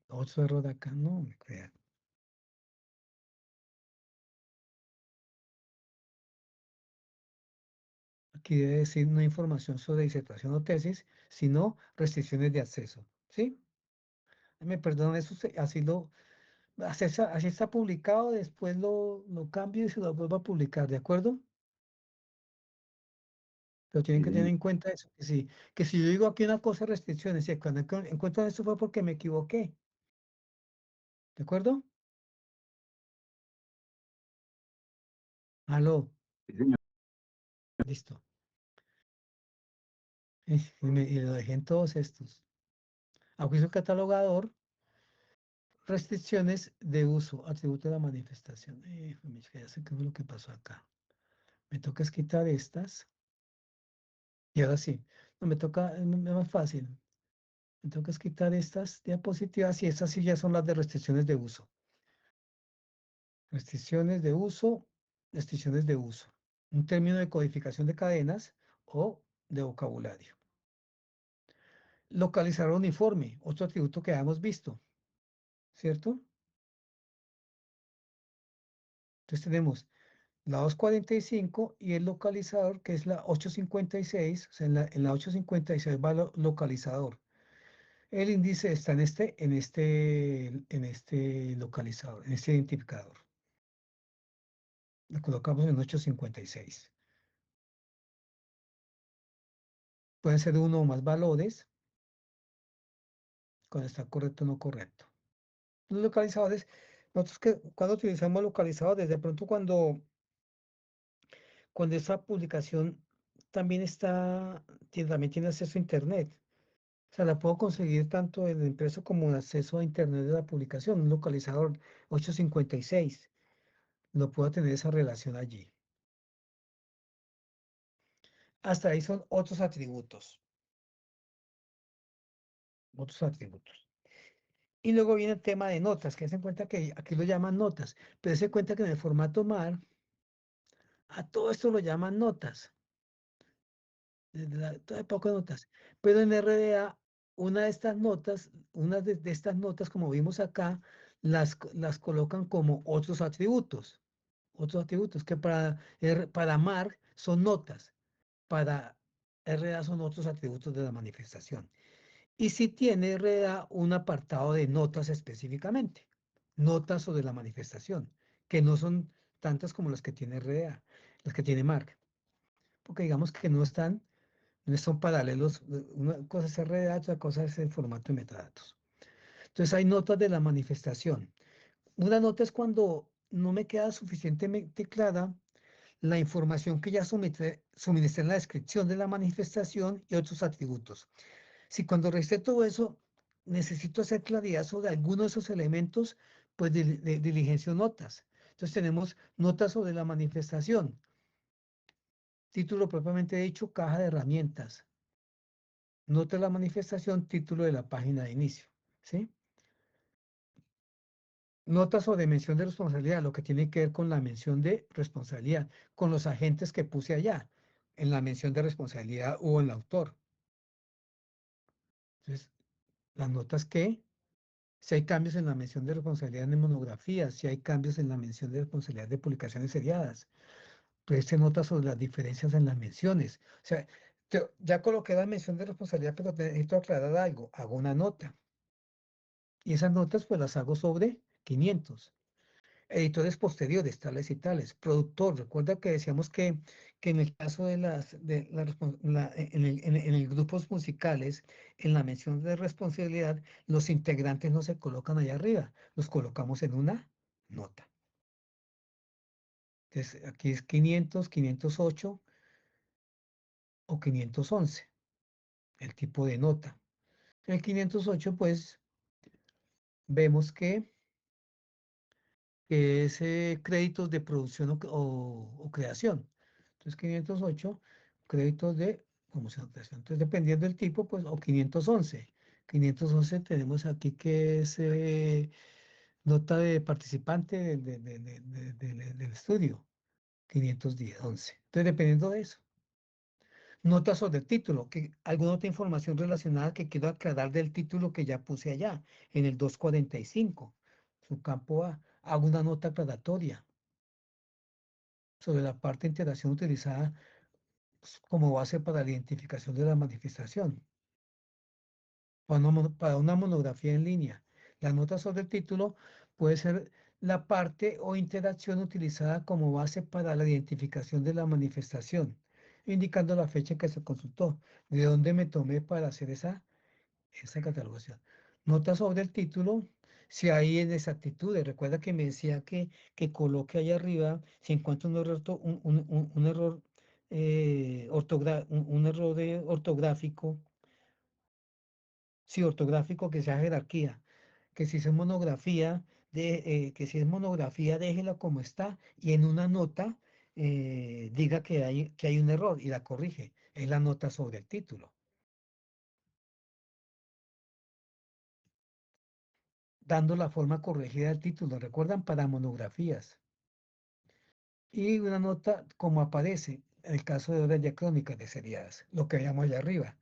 Otro error acá, no me crean. Aquí debe decir no información sobre disertación o tesis, sino restricciones de acceso, ¿sí? Me perdonan, eso así así está publicado, después lo cambio y se lo vuelvo a publicar, ¿de acuerdo? Pero tienen Sí, que tener señor. en cuenta eso, que si yo digo aquí una cosa, restricciones, y cuando encuentro esto fue porque me equivoqué, ¿de acuerdo? Aló, Sí, señor. listo. Y lo dejé en todos estos. A juicio catalogador, restricciones de uso, atributo de la manifestación. Ya sé qué fue lo que pasó acá. Me toca es quitar estas. Y ahora sí, no me toca, es más fácil. Me toca es quitar estas diapositivas y estas sí ya son las de restricciones de uso. Restricciones de uso, restricciones de uso. Un término de codificación de cadenas o de vocabulario. Localizador uniforme, otro atributo que hemos visto, ¿cierto? Entonces tenemos la 245 y el localizador que es la 856, o sea, en la 856 va localizador. El índice está en este localizador, en este identificador. Lo colocamos en 856. Pueden ser uno o más valores, cuando está correcto o no correcto. Los localizadores, nosotros que cuando utilizamos localizadores, de pronto cuando esta publicación también tiene acceso a Internet. O sea, la puedo conseguir tanto en el impreso como en acceso a Internet de la publicación, un localizador 856. No puedo tener esa relación allí. Hasta ahí son otros atributos. Otros atributos. Y luego viene el tema de notas, que se cuenta que aquí lo llaman notas, pero se cuenta que en el formato MAR, a todo esto lo llaman notas. Todo poco notas. Pero en RDA, una de estas notas, una de estas notas, como vimos acá, las colocan como otros atributos. Otros atributos que para MAR son notas, para RDA son otros atributos de la manifestación. y si tiene RDA un apartado de notas específicamente, notas sobre la manifestación, que no son tantas como las que tiene RDA, las que tiene MARC, porque digamos que no son paralelos, una cosa es RDA, otra cosa es el formato de metadatos. Entonces hay notas de la manifestación. Una nota es cuando no me queda suficientemente clara la información que ya suministré en la descripción de la manifestación y otros atributos. Si cuando registre todo eso necesito hacer claridad sobre alguno de esos elementos, pues diligencio notas. Entonces tenemos notas sobre la manifestación, título propiamente dicho, caja de herramientas, nota de la manifestación, título de la página de inicio, ¿sí? Notas sobre mención de responsabilidad, lo que tiene que ver con la mención de responsabilidad, con los agentes que puse allá, en la mención de responsabilidad o el autor. Entonces, las notas que, si hay cambios en la mención de responsabilidad en monografías, si hay cambios en la mención de responsabilidad de publicaciones seriadas, preste notas sobre las diferencias en las menciones. O sea, ya coloqué la mención de responsabilidad, pero necesito aclarar algo, hago una nota. Y esas notas pues las hago sobre 500. Editores posteriores, tales y tales. Productor, recuerda que decíamos que en el caso de en el grupos musicales, en la mención de responsabilidad, los integrantes no se colocan allá arriba, los colocamos en una nota. Entonces, aquí es 500, 508 o 511, el tipo de nota. En el 508, pues, vemos que es créditos de producción o creación. Entonces, 508, créditos de promoción o creación. Entonces, dependiendo del tipo, pues, o 511. 511 tenemos aquí que es nota de participante del estudio. 510, 11. Entonces, dependiendo de eso. Nota sobre el título, que alguna otra información relacionada que quiero aclarar del título que ya puse allá, en el 245. Su campo A, hago una nota aclaratoria sobre la parte de integración utilizada como base para la identificación de la manifestación. Para una monografía en línea, la nota sobre el título puede ser la parte o interacción utilizada como base para la identificación de la manifestación, indicando la fecha en que se consultó, de dónde me tomé para hacer esa catalogación. Nota sobre el título, si hay inexactitudes. Recuerda que me decía que coloque ahí arriba, si encuentro un error, un error, un error ortográfico, sí, ortográfico que sea jerarquía, que si es monografía, que si es monografía, déjela como está y en una nota diga que hay un error y la corrige. Es la nota sobre el título. Dando la forma corregida del título, recuerdan, para monografías. Y una nota como aparece en el caso de obras diacrónicas de seriadas, lo que veíamos allá arriba.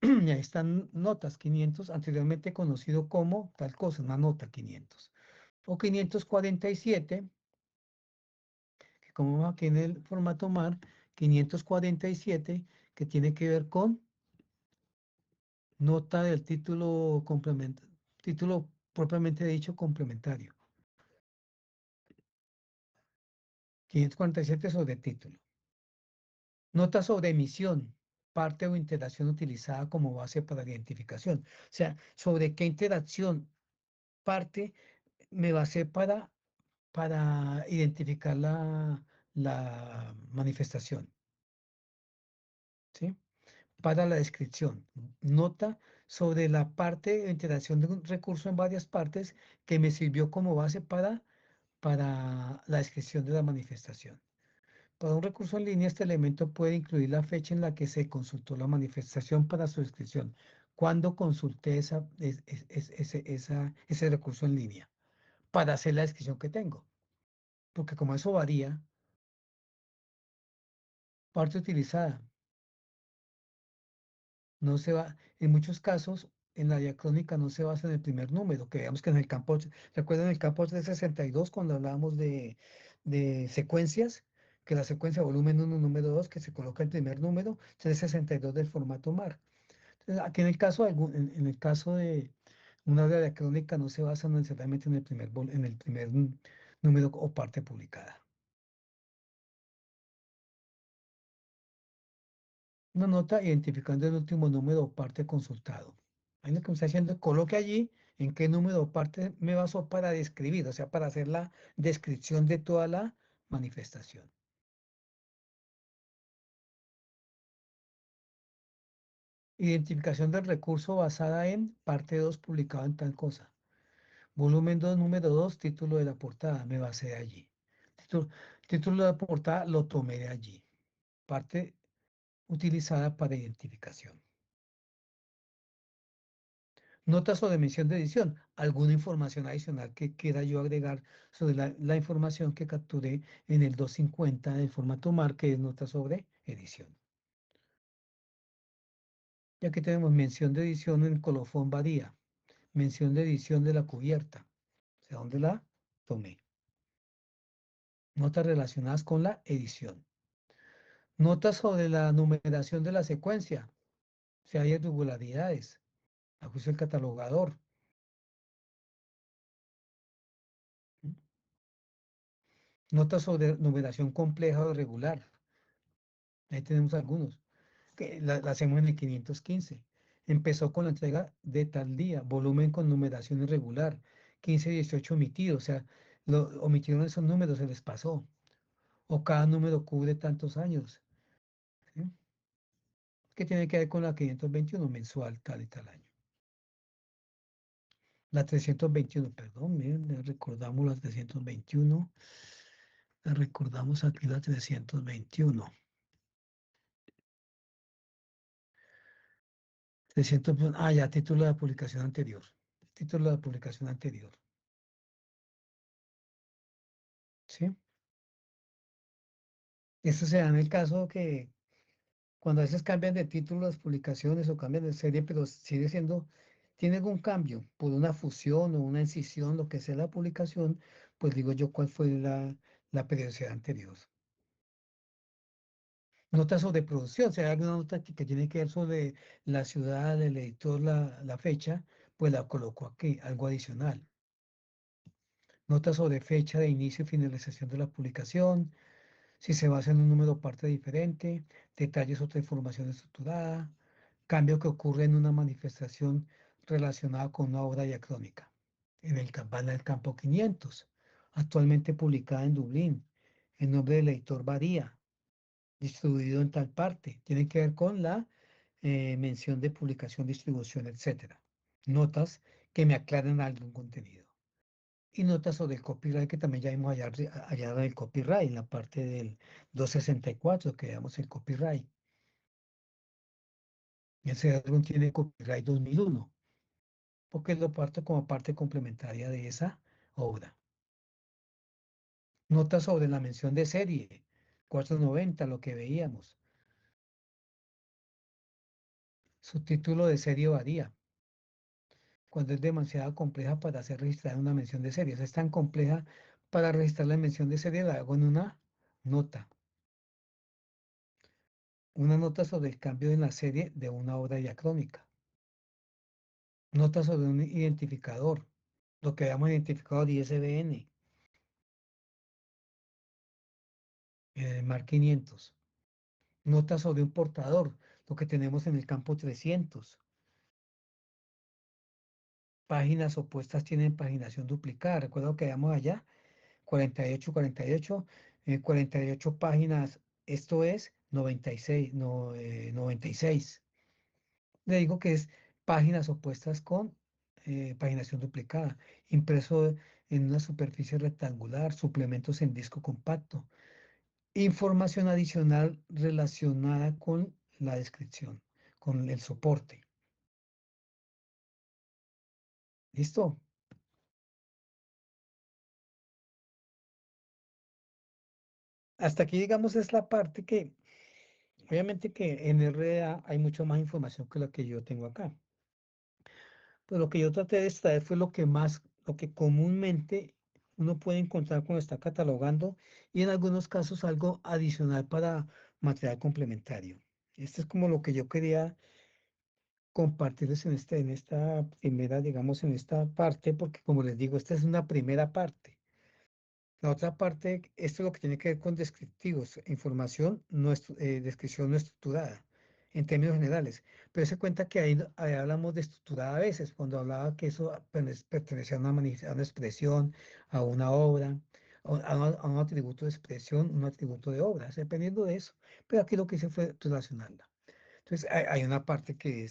Y ahí están notas 500, anteriormente conocido como tal cosa, una nota 500. O 547, que como aquí en el formato MAR, 547, que tiene que ver con nota del título título propiamente dicho complementario. 547 sobre título. Nota sobre emisión, parte o interacción utilizada como base para la identificación. O sea, sobre qué interacción parte me basé para identificar la manifestación. ¿Sí? Para la descripción. Nota sobre la parte de interacción de un recurso en varias partes que me sirvió como base para la descripción de la manifestación. Para un recurso en línea, este elemento puede incluir la fecha en la que se consultó la manifestación para su descripción. ¿Cuándo consulté ese recurso en línea? Para hacer la descripción que tengo. Porque como eso varía, parte utilizada, no se va, en muchos casos, en la diacrónica no se basa en el primer número, que veamos que en el campo, ¿recuerdan el campo 362 cuando hablábamos de secuencias? Que la secuencia volumen 1, número 2, que se coloca el primer número, 362 del formato MAR. Aquí en el caso de, en el caso de una obra diacrónica no se basa necesariamente en el primer, en el primer número o parte publicada. Una nota identificando el último número o parte consultado. Ahí lo que me está haciendo, coloque allí en qué número o parte me basó para describir, o sea, para hacer la descripción de toda la manifestación. Identificación del recurso basada en parte 2 publicado en tal cosa. Volumen 2, número 2, título de la portada, me basé de allí. Título, título de la portada lo tomé de allí. Parte utilizada para identificación. Notas o de mención de edición. Alguna información adicional que quiera yo agregar sobre la información que capturé en el 250 del formato MAR, que es nota sobre edición. Y aquí tenemos mención de edición en colofón varía. Mención de edición de la cubierta. O sea, ¿dónde la tomé? Notas relacionadas con la edición. Notas sobre la numeración de la secuencia. Si hay irregularidades. A juicio del catalogador. Notas sobre numeración compleja o irregular. Ahí tenemos algunos. Que la hacemos en el 515. Empezó con la entrega de tal día. Volumen con numeración irregular. 15-18 omitidos. O sea, omitieron esos números, se les pasó. O cada número cubre tantos años. ¿Sí? Que tiene que ver con la 521 mensual, tal y tal año. La 321, perdón, miren, recordamos la 321. Recordamos aquí la 321. 300, ya, título de la publicación anterior. Título de la publicación anterior. ¿Sí? Esto se da en el caso que cuando a veces cambian de título las publicaciones o cambian de serie, pero sigue siendo, tiene algún cambio por una fusión o una incisión, lo que sea la publicación, pues digo yo cuál fue la periodicidad anterior. Notas sobre producción, si hay alguna nota que tiene que ver sobre la ciudad, el editor, la fecha, pues la coloco aquí, algo adicional. Notas sobre fecha de inicio y finalización de la publicación, si se basa en un número o parte diferente, detalles otra información estructurada, cambio que ocurre en una manifestación relacionada con una obra diacrónica. En el campana del campo 500, actualmente publicada en Dublín. El nombre del editor varía, distribuido en tal parte. Tiene que ver con la mención de publicación, distribución, etcétera. Notas que me aclaran algún contenido. Y notas sobre el copyright, que también ya hemos hallado el copyright, en la parte del 264 que veamos el copyright. Ese álbum tiene copyright 2001, porque lo parto como parte complementaria de esa obra. Notas sobre la mención de serie, 490, lo que veíamos. Su título de serie varía. Cuando es demasiado compleja para ser registrada en una mención de serie. O sea, es tan compleja para registrar la mención de serie, la hago en una nota. Una nota sobre el cambio en la serie de una obra diacrónica. Nota sobre un identificador, lo que llamamos identificador ISBN, MAR 500. Nota sobre un portador, lo que tenemos en el campo 300. Páginas opuestas tienen paginación duplicada. Recuerdo que veamos allá, 48, 48, 48 páginas, esto es 96, no, 96. Le digo que es páginas opuestas con paginación duplicada, impreso en una superficie rectangular, suplementos en disco compacto, información adicional relacionada con la descripción, con el soporte. ¿Listo? Hasta aquí, digamos, es la parte que, obviamente que en RDA hay mucha más información que la que yo tengo acá. Pues lo que yo traté de extraer fue lo que más, lo que comúnmente uno puede encontrar cuando está catalogando y en algunos casos algo adicional para material complementario. Esto es como lo que yo quería compartirles en esta primera, digamos, en esta parte, porque como les digo, esta es una primera parte. La otra parte, esto es lo que tiene que ver con descriptivos, información, no descripción no estructurada, en términos generales. Pero se cuenta que ahí hablamos de estructurada a veces, cuando hablaba que eso pertenecía a a una expresión, a una obra, a un atributo de expresión, un atributo de obra, dependiendo de eso. Pero aquí lo que hice fue relacionarla. Entonces, hay una parte que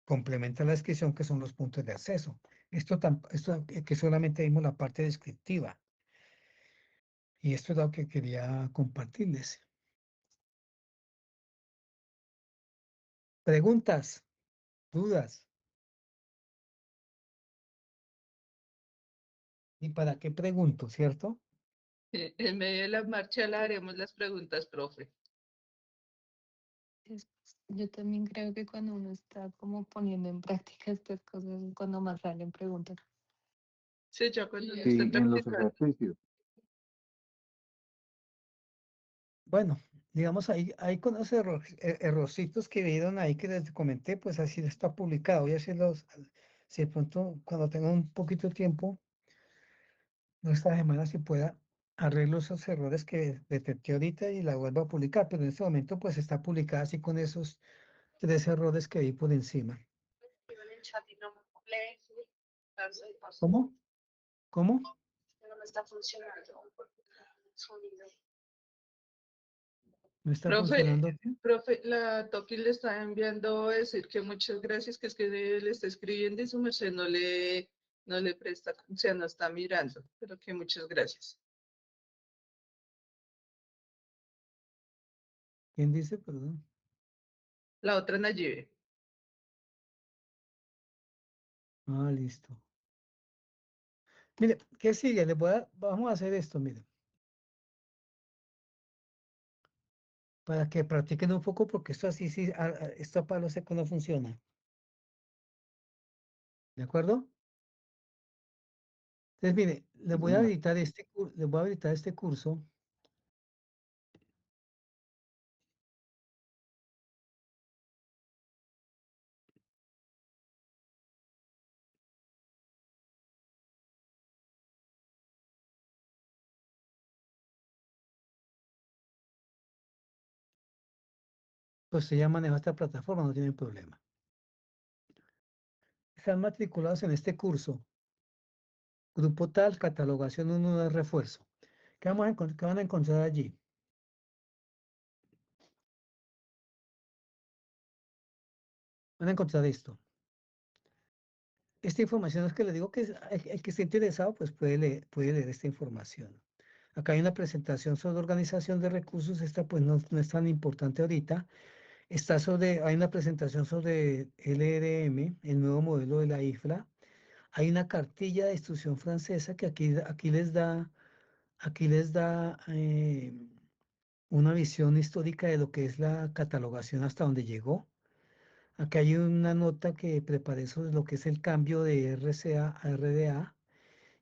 complementa la descripción, que son los puntos de acceso. Esto que solamente vimos la parte descriptiva. Y esto es lo que quería compartirles. Preguntas, dudas. ¿Y para qué pregunto, cierto? En medio de la marcha le haremos las preguntas, profe. Yo también creo que cuando uno está como poniendo en práctica estas cosas, es cuando más salen preguntas. Sí, ya cuando uno Sí, está en los practicando. ejercicios. Bueno, digamos ahí con esos errorcitos que vieron ahí que les comenté, pues así está publicado. Voy a hacerlos, si de pronto cuando tenga un poquito de tiempo, no esta semana si pueda, arreglo esos errores que detecté ahorita y la vuelvo a publicar, pero en este momento pues está publicada así con esos 3 errores que vi por encima. ¿Cómo? ¿Cómo? ¿No está Profe, funcionando bien? profe, la Toki le está enviando a decir que muchas gracias, que es que le está escribiendo y su merced no le presta, o sea, no está mirando, pero que muchas gracias. ¿Quién dice? Perdón. La otra Nayibe. Ah, listo. Mire, ¿qué sigue? Vamos a hacer esto, mire, para que practiquen un poco, porque esto así, sí, esto a palo seco no funciona. ¿De acuerdo? Entonces, mire, les voy a Señora, habilitar les voy a habilitar este curso. Pues se ya maneja esta plataforma, no tienen problema. Están matriculados en este curso. Grupo tal, catalogación 1 de refuerzo. ¿Qué van a encontrar allí? Van a encontrar esto. Esta información es que les digo que el que esté interesado, pues puede leer esta información. Acá hay una presentación sobre organización de recursos, esta pues no es tan importante ahorita. Hay una presentación sobre LRM, el nuevo modelo de la IFLA. Hay una cartilla de instrucción francesa que aquí les da una visión histórica de lo que es la catalogación hasta donde llegó. Aquí hay una nota que preparé sobre lo que es el cambio de RCA a RDA.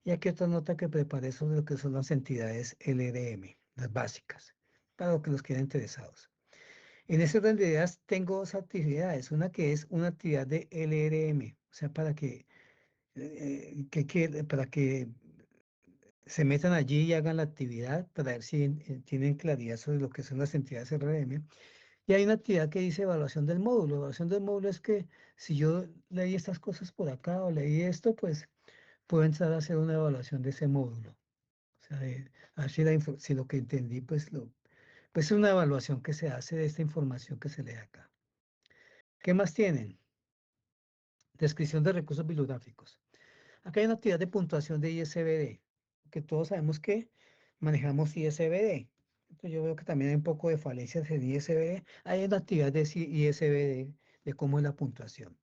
Y aquí otra nota que preparé sobre lo que son las entidades LRM, las básicas, para los que los queden interesados. En ese orden de ideas tengo 2 actividades. Una que es una actividad de LRM, o sea, para que se metan allí y hagan la actividad para ver si tienen claridad sobre lo que son las entidades LRM. Y hay una actividad que dice evaluación del módulo. Evaluación del módulo es que si yo leí estas cosas por acá o leí esto, pues puedo entrar a hacer una evaluación de ese módulo. O sea, así si lo que entendí, pues es una evaluación que se hace de esta información que se lee acá. ¿Qué más tienen? Descripción de recursos bibliográficos. Acá hay una actividad de puntuación de ISBD, que todos sabemos que manejamos ISBD. Entonces yo veo que también hay un poco de falencias en ISBD. Hay una actividad de ISBD, de cómo es la puntuación.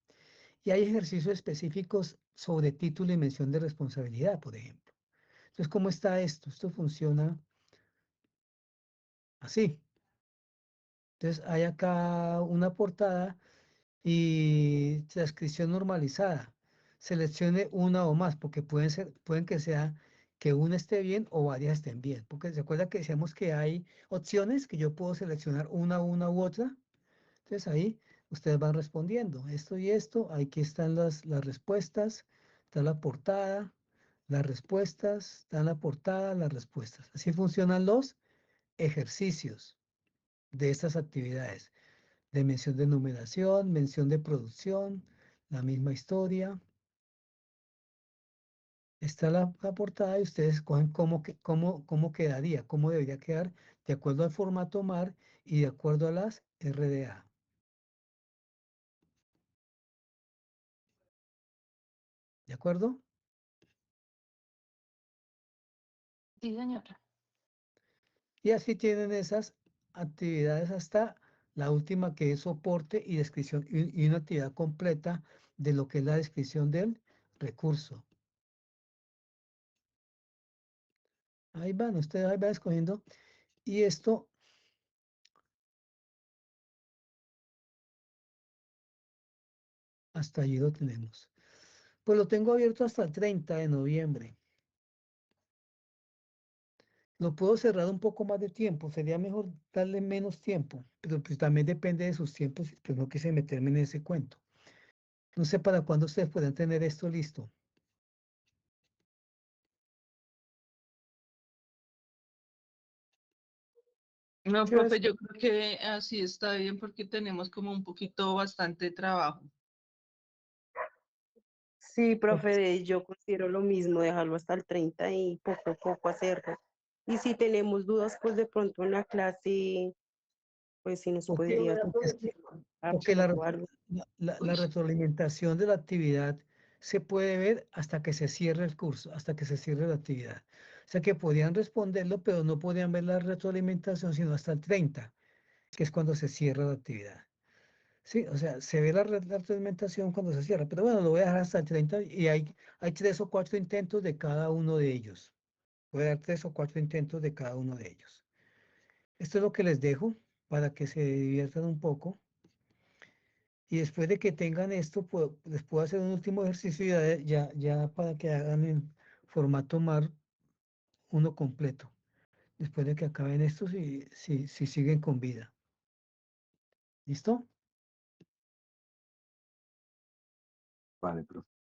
Y hay ejercicios específicos sobre título y mención de responsabilidad, por ejemplo. Entonces, ¿cómo está esto? Esto funciona así. Entonces, hay acá una portada y transcripción normalizada. Seleccione una o más, porque pueden que sea que una esté bien o varias estén bien. Porque se acuerda que decíamos que hay opciones que yo puedo seleccionar una u otra. Entonces ahí ustedes van respondiendo esto y esto, aquí están las respuestas, está la portada, las respuestas, está la portada, las respuestas. Así funcionan los ejercicios de estas actividades, de mención de numeración, mención de producción, la misma historia. Está la portada y ustedes escogen cómo quedaría, cómo debería quedar de acuerdo al formato MAR y de acuerdo a las RDA. ¿De acuerdo? Sí, señora. Y así tienen esas actividades hasta la última, que es soporte y descripción y una actividad completa de lo que es la descripción del recurso. Ahí van, ustedes ahí van escogiendo. Y esto hasta allí lo tenemos. Pues lo tengo abierto hasta el 30 de noviembre. Lo puedo cerrar un poco más de tiempo, sería mejor darle menos tiempo, pero pues también depende de sus tiempos, pues no quise meterme en ese cuento. No sé para cuándo ustedes puedan tener esto listo. No, ¿Sí ves? profe, yo creo que así está bien porque tenemos como un poquito bastante trabajo. Sí, profe, yo considero lo mismo, dejarlo hasta el 30 y poco a poco hacerlo. Y si tenemos dudas, pues de pronto en la clase, pues si nos Porque, podría es que, porque o algo. la retroalimentación de la actividad se puede ver hasta que se cierre el curso, hasta que se cierre la actividad. O sea que podían responderlo, pero no podían ver la retroalimentación sino hasta el 30, que es cuando se cierra la actividad. Sí, o sea, se ve la retroalimentación cuando se cierra, pero bueno, lo voy a dejar hasta el 30 y hay 3 o 4 intentos de cada uno de ellos. Voy a dar 3 o 4 intentos de cada uno de ellos. Esto es lo que les dejo para que se diviertan un poco. Y después de que tengan esto, les puedo hacer un último ejercicio ya para que hagan en formato MAR uno completo. Después de que acaben esto, si siguen con vida. ¿Listo? Vale, profe.